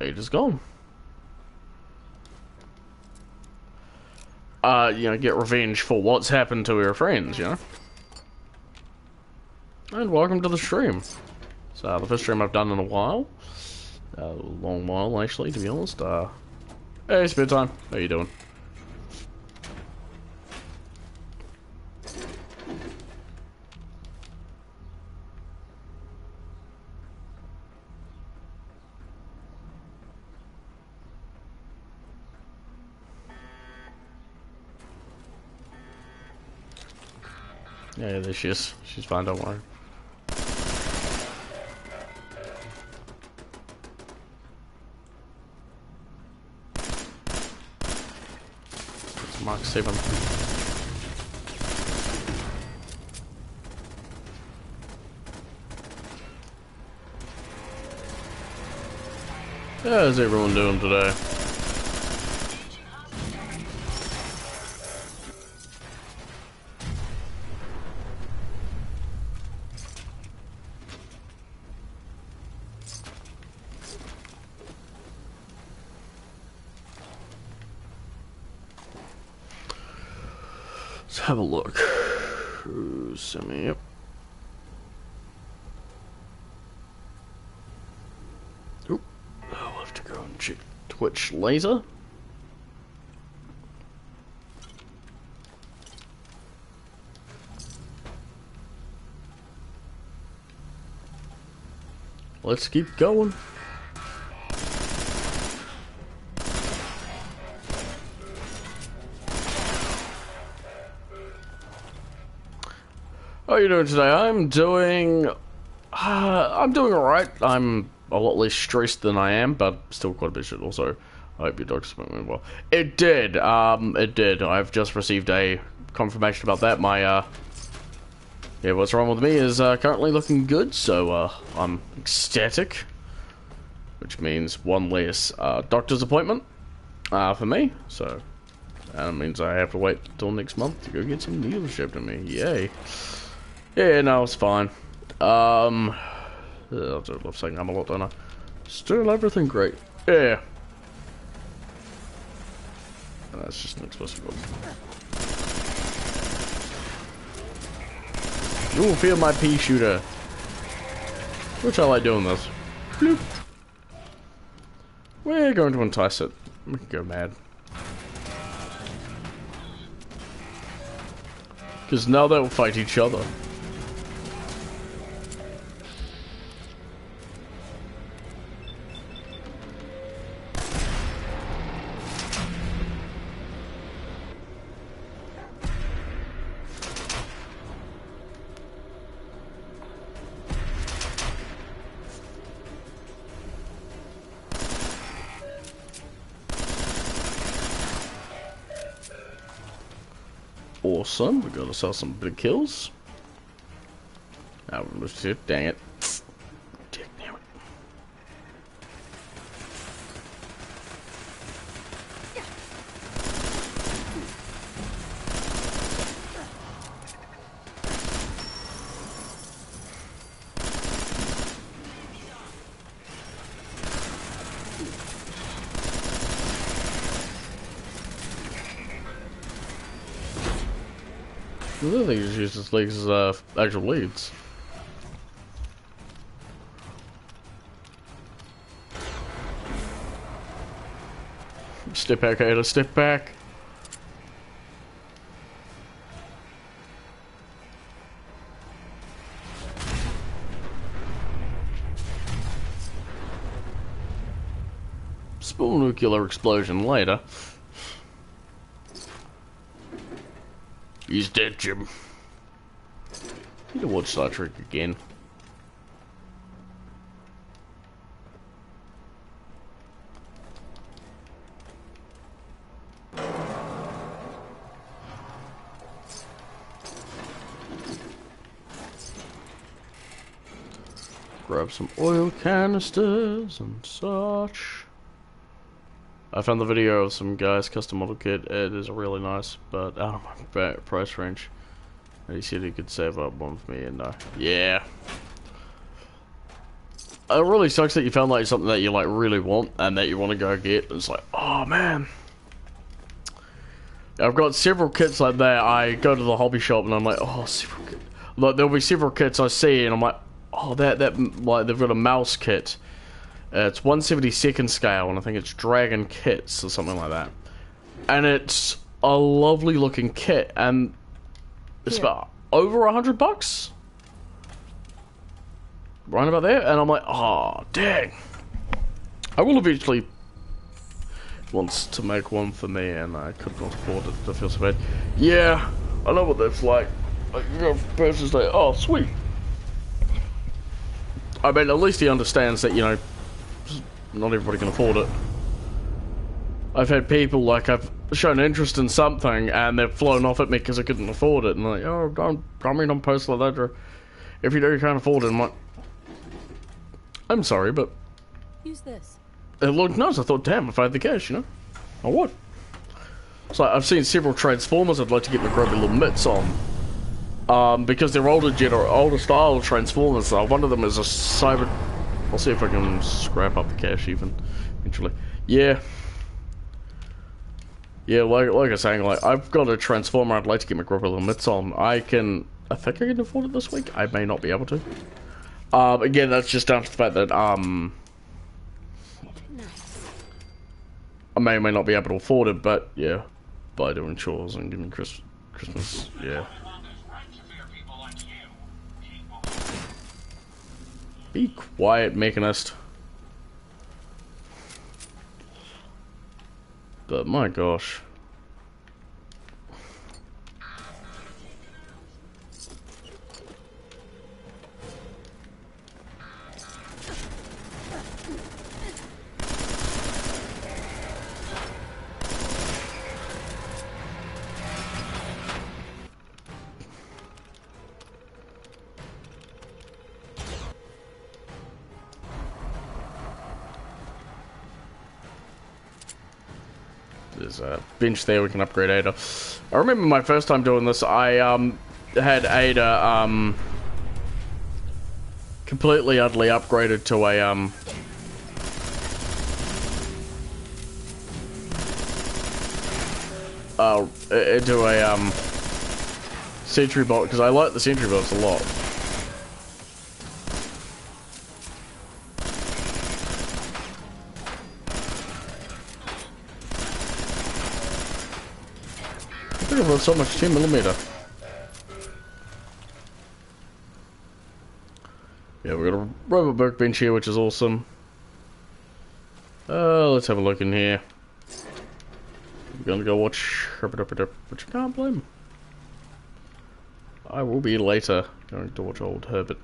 Ada's gone. you know, get revenge for what's happened to your friends, you know. And welcome to the stream. So the first stream I've done in a while, a long while actually, to be honest. Hey, it's bedtime. How you doing? Yeah, there she is. She's fine, don't worry. It's Mark 7. How's everyone doing today? Let's have a look. Send me up. Oop. I'll have to go and check Twitch laser. Let's keep going. How are you doing today? I'm doing alright. I'm a lot less stressed than I am, but still quite a bit shit also. I hope your doctor's went well. It did. I've just received a confirmation about that. My, yeah, what's wrong with me is currently looking good, so I'm ecstatic. Which means one less doctor's appointment for me, so that means I have to wait till next month to go get some needles shipped to me. Yay. Yeah, no, it's fine. I'll do a love saying I'm a lot, don't I? Still everything great. Yeah. And that's just an explicit book. You will feel my pea shooter. Which I like doing this. Bloop. We're going to entice it. We can go mad. Because now they'll fight each other. Awesome, we gotta sell some big kills. Oh, shit, dang it. Dick, damn it. I think he just used his legs as actual leads. Step back, Ada, step back. Small nuclear explosion later. He's dead, Jim. Need to watch Star Trek again. Grab some oil canisters and such. I found the video of some guy's custom model kit. It is really nice, but out of my price range. And he said he could save up one for me, and yeah. It really sucks that you found like something that you like really want and that you want to go get. It's like, oh man. I've got several kits like that. I go to the hobby shop and I'm like, oh, several kits. Like, there'll be several kits I see and I'm like, oh, that like they've got a mouse kit. It's 1/72nd scale and I think it's Dragon Kits or something like that. And it's a lovely looking kit and it's about over $100. Right about there, and I'm like, oh, dang. I will eventually wants to make one for me, and I could not afford it. I feel so bad. Yeah, I know what that's like. Like, you know, person's like, oh, sweet. I mean, at least he understands that, you know, not everybody can afford it. I've had people, like, I've shown interest in something, and they've flown off at me because I couldn't afford it, and like, oh, don't post like that, or if you do, you can't afford it. I'm like, I'm sorry, but use this. It looked nice. I thought, damn, if I had the cash, you know, I would. So I've seen several Transformers I'd like to get my grubby little mitts on. Because they're older style Transformers. One of them is a Cyber... I'll see if I can scrap up the cash even, eventually. Yeah. Yeah, like I was saying, like, I've got a Transformer I'd like to get my grubby little mitts on. I think I can afford it this week. I may not be able to. Again, that's just down to the fact that, I may or may not be able to afford it, but, yeah, by doing chores and giving Christmas, yeah. Be quiet, Mechanist. But, my gosh. There's a bench there we can upgrade Ada. I remember my first time doing this, I had Ada completely utterly upgraded to a into a sentry bot because I like the sentry bots a lot. I've got so much 10mm. Yeah, we've got a robot workbench here, which is awesome. Let's have a look in here. We're gonna go watch Herbert, which I can't blame. I will be later going to watch old Herbert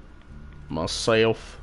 myself.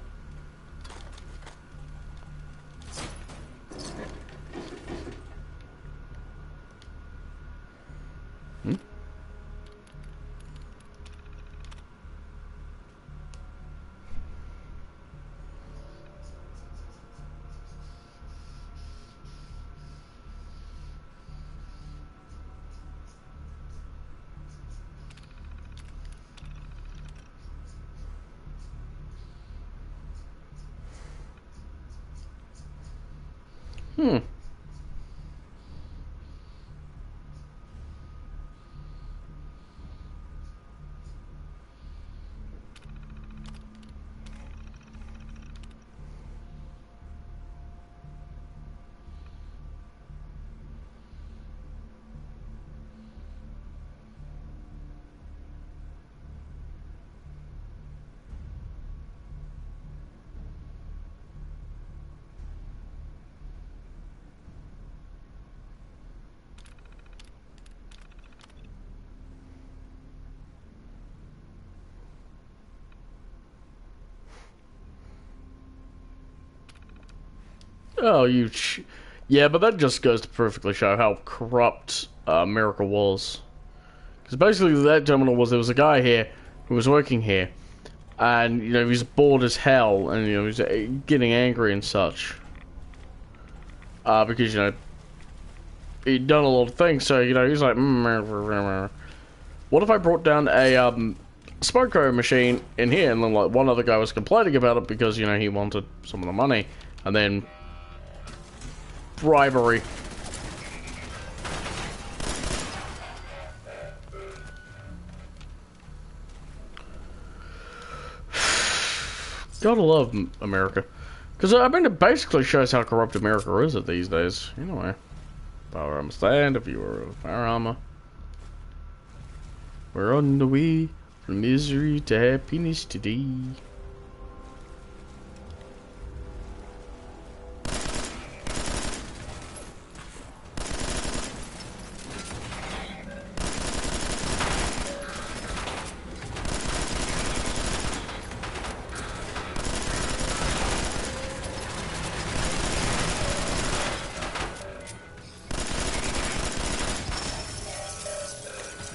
Oh, yeah, but that just goes to perfectly show how corrupt America was. Because basically that terminal was, there was a guy here who was working here, and, you know, he was bored as hell, and, you know, he was getting angry and such. Because, you know, he'd done a lot of things, so, you know, he's like, what if I brought down a Spycro machine in here, and then, like, one other guy was complaining about it because, you know, he wanted some of the money, and then bribery. Gotta love America. Because, I mean, it basically shows how corrupt America is these days. Anyway. Power armor stand, if you were a power armor. We're on the way from misery to happiness today.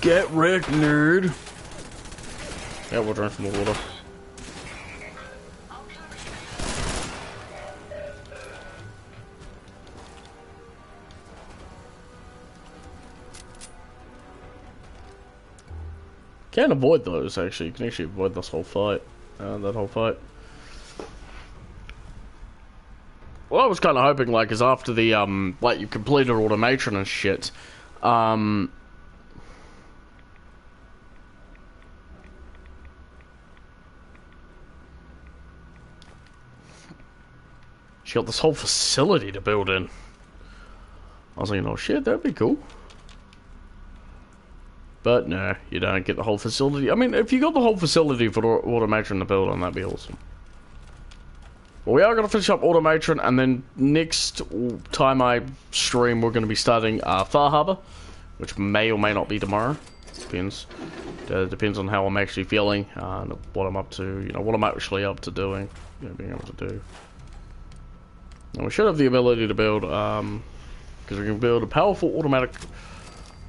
Get wrecked, nerd. Yeah, we'll drink from the water. Can't avoid those, actually. You can actually avoid this whole fight. That whole fight. Well, I was kind of hoping, like, is after the, like, you completed automation and shit, she got this whole facility to build in. I was thinking, oh shit, that'd be cool. But no, you don't get the whole facility. I mean, if you got the whole facility for automation to build on, that'd be awesome. Well, we are going to finish up automation, and then next time I stream, we're going to be starting Far Harbor, which may or may not be tomorrow. Depends. Depends on how I'm actually feeling, and what I'm up to. You know, what I'm actually up to doing. You know, being able to do. And we should have the ability to build, because we can build a powerful automatic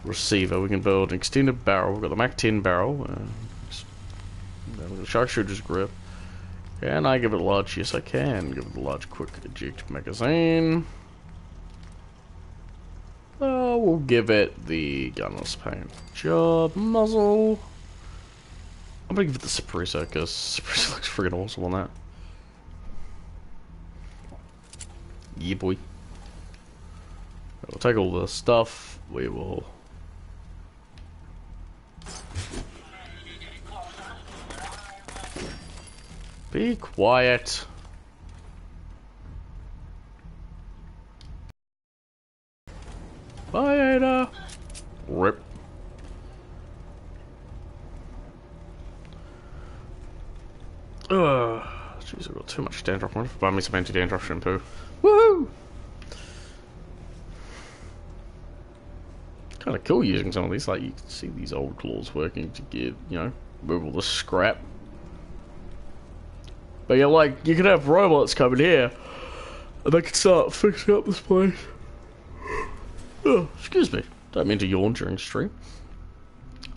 receiver. We can build an extended barrel. We've got the Mach 10 barrel. The sharpshooter's grip. Can I give it a large? Yes, I can. Give it a large quick eject magazine. We'll give it the gunless paint job muzzle. I'm gonna give it the suppressor, because suppressor looks freaking awesome on that. Yeah, boy. We'll take all the stuff. We will. Be quiet. Bye, Ada. Rip. Jeez, I've got too much dandruff. I'm gonna buy me some anti-dandruff shampoo. Woohoo! Kind of cool using some of these. Like, you can see these old claws working to get, you know, move all the scrap. But yeah, like, you could have robots come in here, and they could start fixing up this place. Oh, excuse me. Don't mean to yawn during stream.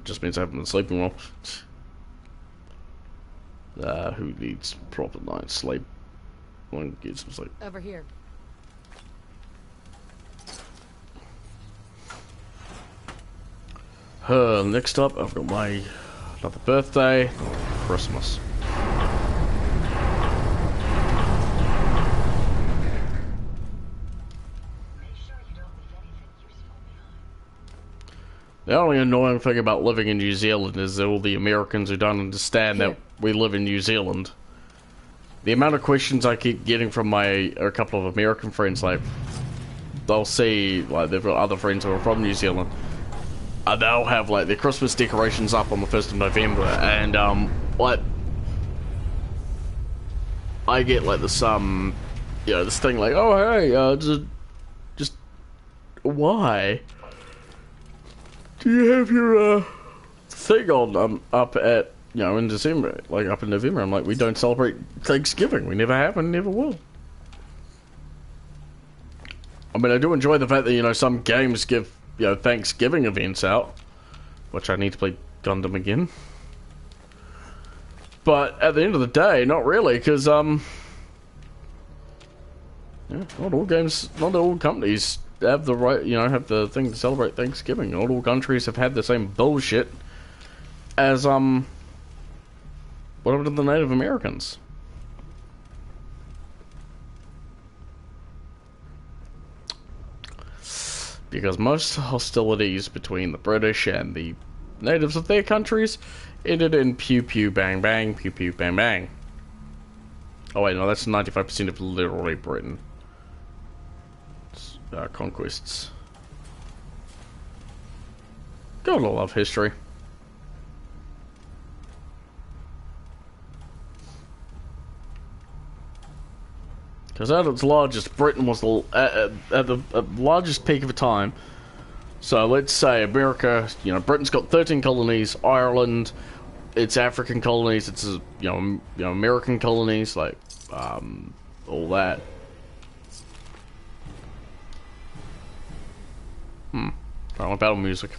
Just means I haven't been sleeping well. Who needs proper night's sleep? One get some sleep. Over here. Next up, I've got my another birthday, Christmas. The only annoying thing about living in New Zealand is all the Americans who don't understand that we live in New Zealand. The amount of questions I keep getting from a couple of American friends, like, they'll see, like, they've got other friends who are from New Zealand, and they'll have, like, their Christmas decorations up on the 1st of November, and, like, I get, like, this, you know, this thing, like, oh, hey, just, why? Do you have your, thing on, up at, you know, in December, like, up in November? I'm like, we don't celebrate Thanksgiving. We never have and never will. I mean, I do enjoy the fact that, you know, some games give, you know, Thanksgiving events out, which I need to play Gundam again. But at the end of the day, not really, because, yeah, not all games, not all companies have the right, you know, have the thing to celebrate Thanksgiving. Not all countries have had the same bullshit as, what happened to the Native Americans? Because most hostilities between the British and the natives of their countries ended in pew pew bang bang, pew pew bang bang. Oh wait, no, that's 95% of literally Britain. Conquests. Gotta love history. Because at its largest, Britain was at the largest peak of a time. So let's say America, you know, Britain's got 13 colonies, Ireland, its African colonies, its American colonies, like all that. I want battle music.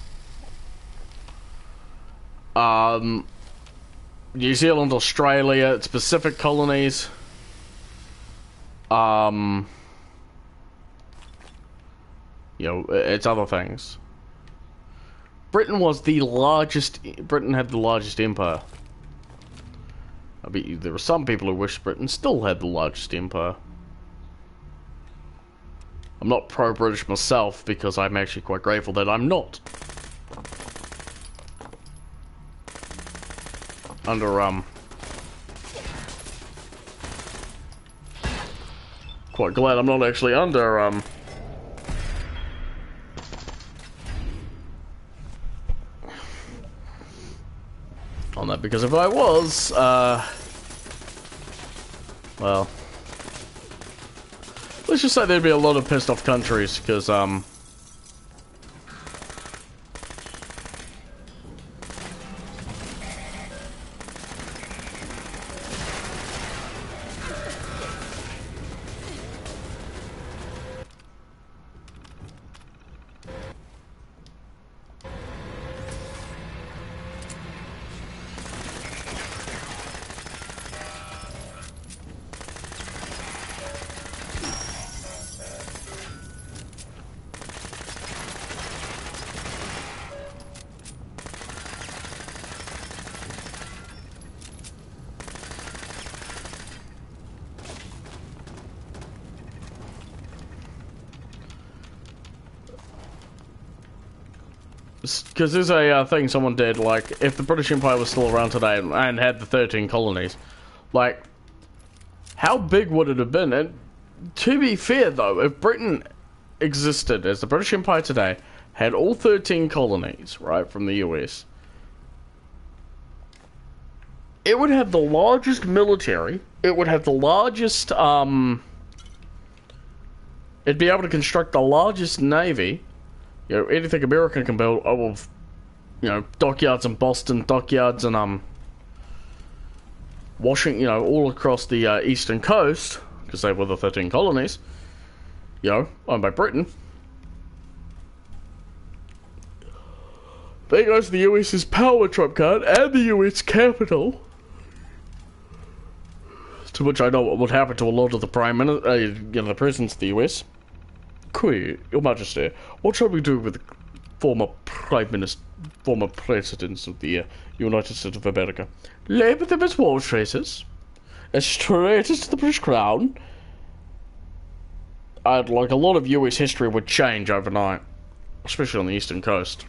New Zealand, Australia, its Pacific colonies. You know, it's other things. Britain was the largest. Britain had the largest empire. I bet there were some people who wish Britain still had the largest empire. I'm not pro-British myself because I'm actually quite grateful that I'm not. Under quite glad I'm not actually under on that, because if I was well, let's just say there'd be a lot of pissed off countries, because because there's a thing someone did, like, if the British Empire was still around today and had the 13 colonies, like, how big would it have been? And to be fair, though, if Britain existed as the British Empire today, had all 13 colonies, right, from the US, it would have the largest military, it would have the largest, it'd be able to construct the largest navy. You know, anything America can build, you know, dockyards in Boston, dockyards in Washington, you know, all across the eastern coast, because they were the 13 colonies, you know, owned by Britain. There goes the US's power trump card and the US capital. To which I know what would happen to a lot of the prime minister, you know, the presidents of the US. Queer, Your Majesty, what shall we do with the former presidents of the United States of America? Label them as war traitors, as traitors to the British Crown. Like, a lot of US history would change overnight, especially on the eastern coast.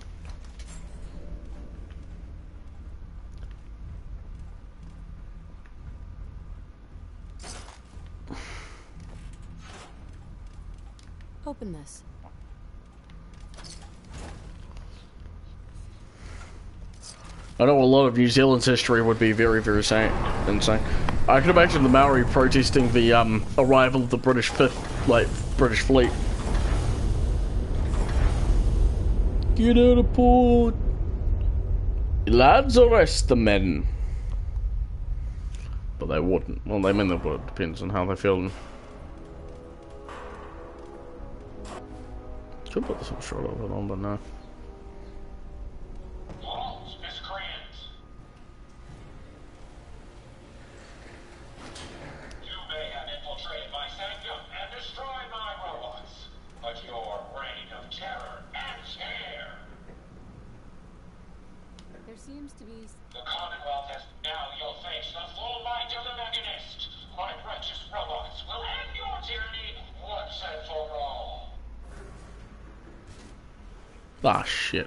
Open this. I know a lot of New Zealand's history would be very, very insane. I can imagine the Maori protesting the arrival of the British British fleet. Get out of port, lads! Arrest the men. But they wouldn't. Well, they mean they would. Depends on how they're feeling. Could put this on short of it on, but no. Seems to be... The Commonwealth has now you'll face the full might of the Mechanist. My righteous robots will end your tyranny once and for all. Ah, shit.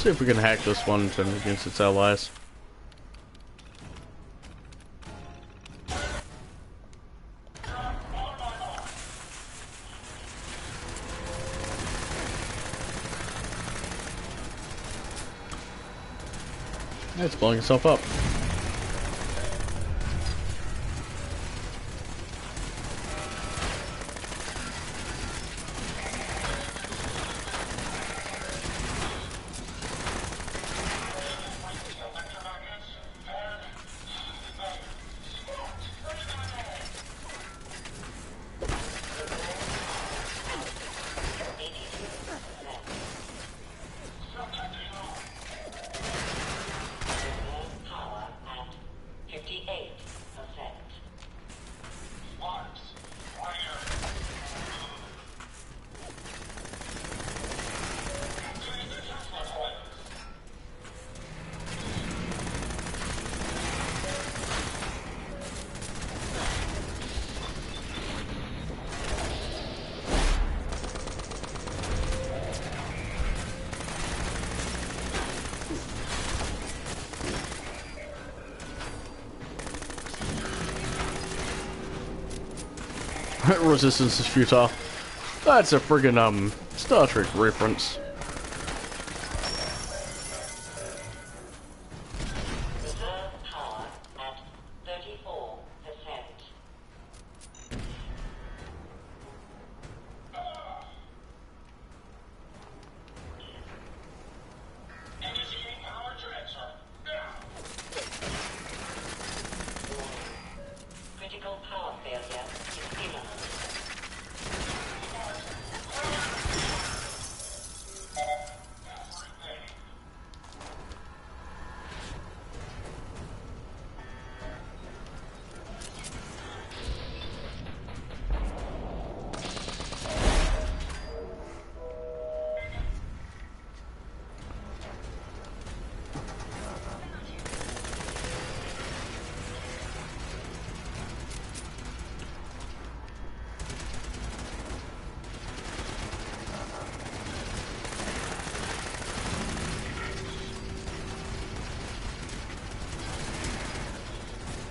See if we can hack this one and turn it against its allies. It's blowing itself up. Resistance is futile. That's a friggin' Star Trek reference. Reserve power at 34%. Initiating power transfer. Critical power failure is imminent.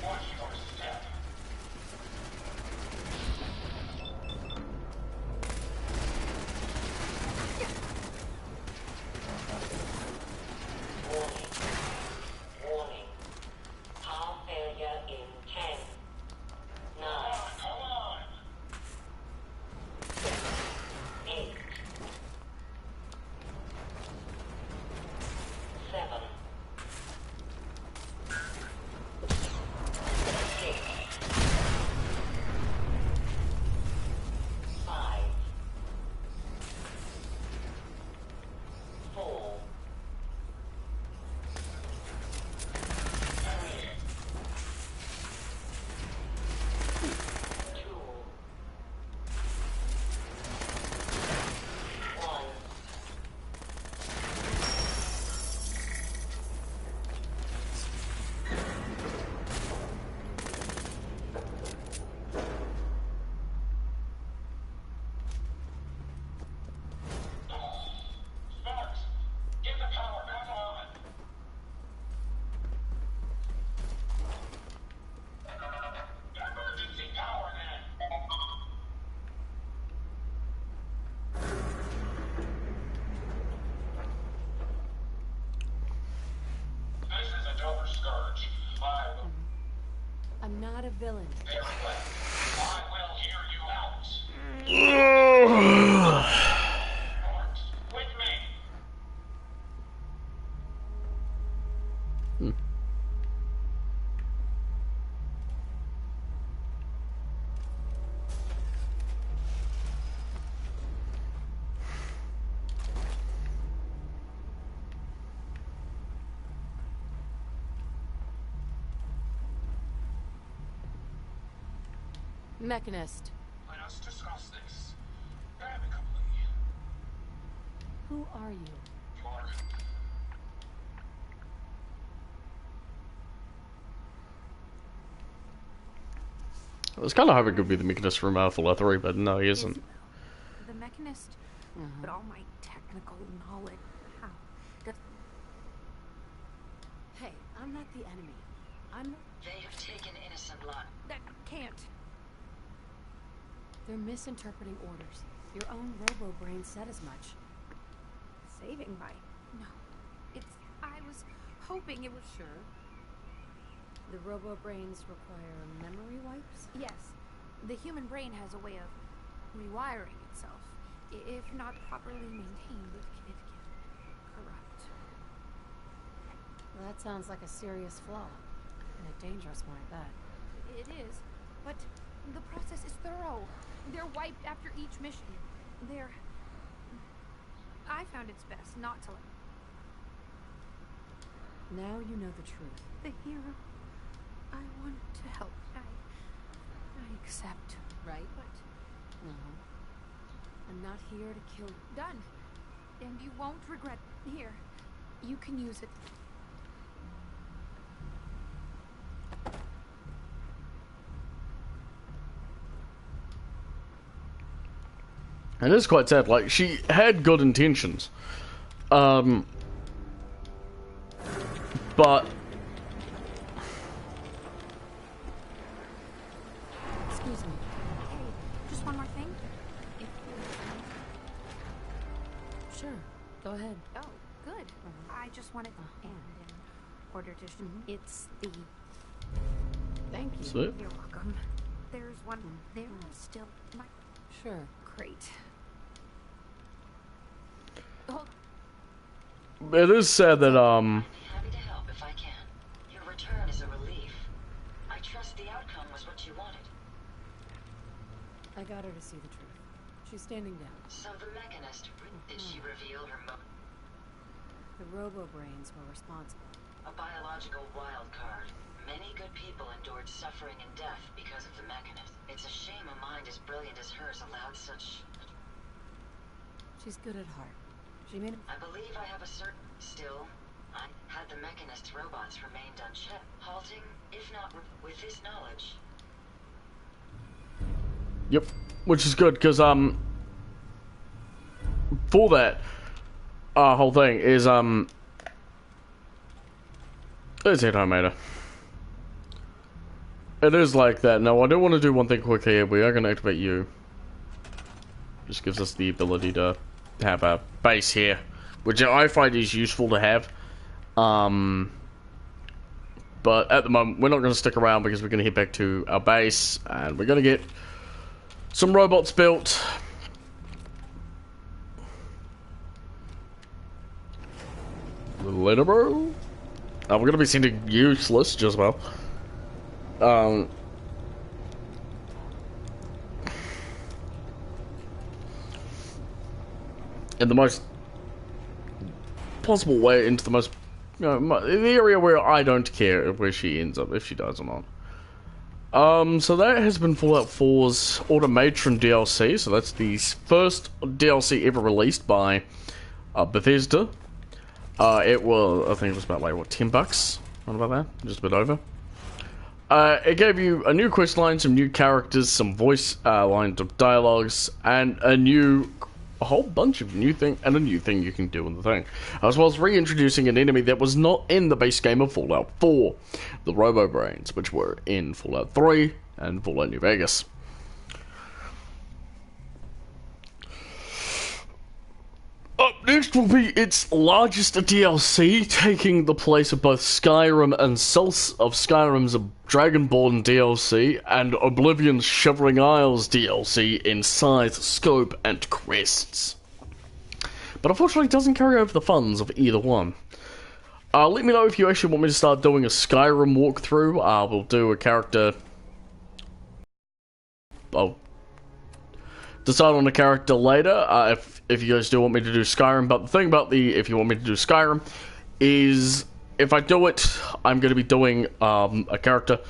Watch your step. Warning. Power failure in 10, 9, Come on. 8, 7, 6, 5, 4, 2, 1. Sparks, get the power back on. Emergency power then. This is a Dover Scourge. I will I'm not a villain. very well. I will hear you out. Sparks, with me. Mechanist. Let us discuss this amicably. Who are you? You are I was kind of hoping it could be the Mechanist from Fallout 3, but no, he isn't. The Mechanist, but all my technical knowledge, how I'm not the enemy. I'm not... They have taken innocent lives. That can't. They're misinterpreting orders. Your own robo-brain said as much. Saving my... No. I was hoping it was... Sure. The robo-brains require memory wipes? Yes. The human brain has a way of rewiring itself. If not properly maintained, it can corrupt. Well, that sounds like a serious flaw. And a dangerous one at that. It is, but the process is thorough. They're wiped after each mission. I found it's best not to let... Now you know the truth. The hero. I want to help. I accept. Right? But... I'm not here to kill you. Done. And you won't regret. Here. You can use it. It is quite sad. Like, she had good intentions. But... Excuse me. Hey, just one more thing. Sure. Go ahead. Oh, good. I just wanted... And in order to... It's the... Thank you. Sweet. You're welcome. There's one... There is still... My... Sure. Great. Hold... It is sad that, I'd be happy to help if I can. Your return is a relief. I trust the outcome was what you wanted. I got her to see the truth. She's standing down. So the Mechanist, did she reveal her The robo-brains were responsible. a biological wild card? Many good people endured suffering and death because of the Mechanist. It's a shame a mind as brilliant as hers allowed such... She's good at heart. She made... I believe I have a certain... Still, had the Mechanist's robots remained unchecked, halting, if not with this knowledge. Yep, which is good because for that whole thing is it's it, Homemaker. It is like that. Now I do want to do one thing quick here. We are going to activate you. Just gives us the ability to have a base here, which I find is useful to have. But at the moment we're not going to stick around because we're going to head back to our base and we're going to get some robots built. Later, bro. We're going to be sending useless just well. In the most possible way, into the most, you know, the area where I don't care where she ends up, if she dies or not. So that has been Fallout 4's Automatron DLC. So that's the first DLC ever released by Bethesda. It was, I think it was about like what, $10? What about that? Just a bit over. It gave you a new quest line, some new characters, some voice lines of dialogues, and a whole bunch of new thing and a new thing you can do in the thing, as well as reintroducing an enemy that was not in the base game of Fallout 4, the Robo-Brains, which were in Fallout 3 and Fallout New Vegas. Up next will be its largest DLC, taking the place of both Skyrim and Skyrim's Dragonborn DLC and Oblivion's Shivering Isles DLC in size, scope, and quests. But unfortunately it doesn't carry over the funds of either one. Let me know if you actually want me to start doing a Skyrim walkthrough. We'll do a character... I'll decide on a character later, if you guys do want me to do Skyrim. But the thing about if you want me to do Skyrim is, if I do it, I'm going to be doing a character,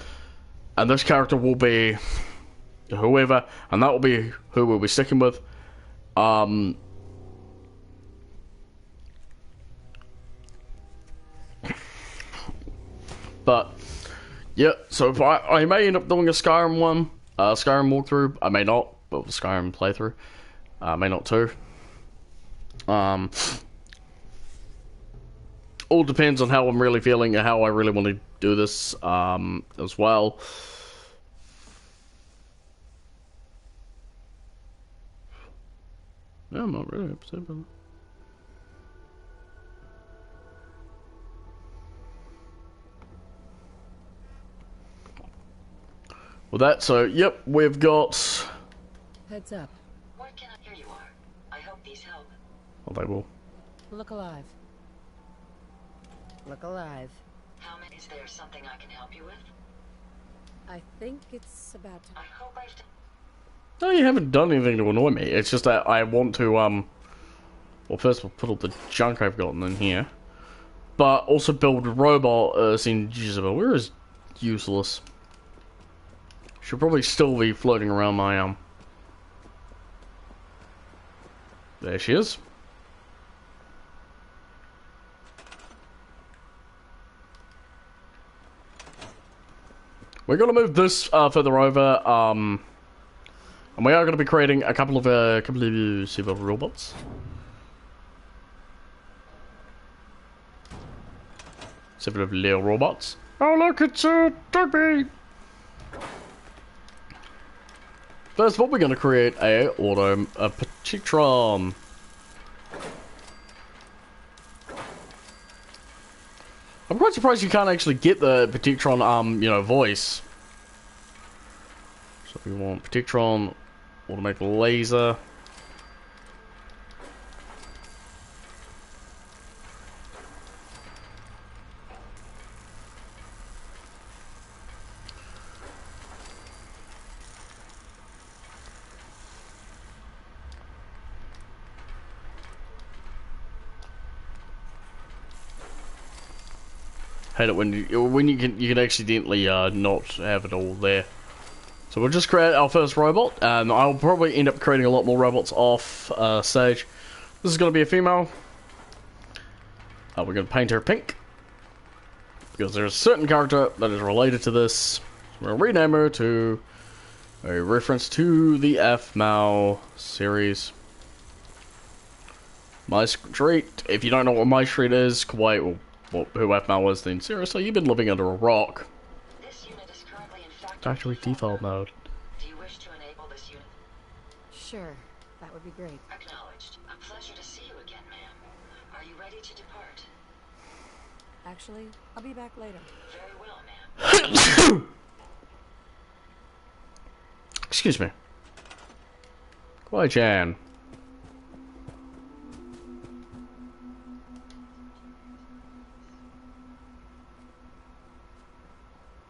and this character will be whoever, and that will be who we'll be sticking with. But yeah, so if I may end up doing a Skyrim one, Skyrim walkthrough. I may not, but the Skyrim playthrough. I may not too. all depends on how I'm really feeling and how I really want to do this as well. No, I'm not really upset about it. Well, that, so, yep, we've got... Heads up. What can I... Here you are. I hope these help. Oh, they will. Look alive. Look alive. How many... Is there something I can help you with? I think it's about to... I hope I've... No, you haven't done anything to annoy me. It's just that I want to, well, first we'll put all the junk I've gotten in here. But also build a robot, in Jezebel. Where is useless? Should probably still be floating around my, There she is. We're gonna move this, further over, and we are gonna be creating a couple of civil robots. Several little robots. Oh look, it's Dogby! First of all, we're going to create a Petitron. I'm quite surprised you can't actually get the Petitron, you know, voice. So we want Petitron, automatic laser. Hate it when you can accidentally not have it all there. So we'll just create our first robot, and I'll probably end up creating a lot more robots off stage. This is going to be a female. We're going to paint her pink because there's a certain character that is related to this. We'll rename her to a reference to the F-Mal series. My Street. If you don't know what My Street is, quite well. Who F-Mal was, then seriously, you've been living under a rock. This unit is currently in Factory default mode. Do you wish to enable this unit? Sure, that would be great. Acknowledged. A pleasure to see you again, ma'am. Are you ready to depart? Actually, I'll be back later. Very well, ma'am. Excuse me. Kwai-chan.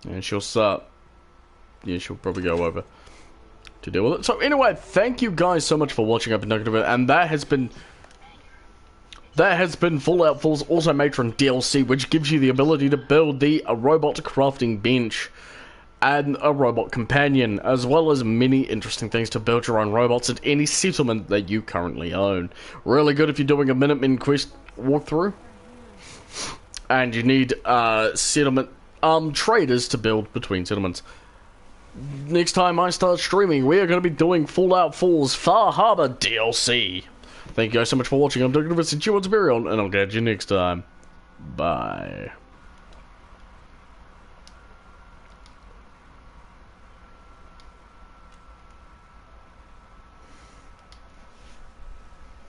And she'll start. Yeah, she'll probably go over to deal with it. So anyway, thank you guys so much for watching up in Duncannuva, and that has been Fallout 4's Automatron DLC, which gives you the ability to build the robot crafting bench and a robot companion, as well as many interesting things to build your own robots at any settlement that you currently own. Really good if you're doing a Minutemen quest walkthrough, and you need settlement traders to build between settlements. Next time I start streaming, we are going to be doing Fallout 4's Far Harbor DLC. Thank you guys so much for watching. I'm Duncan, and I'll catch you next time. Bye.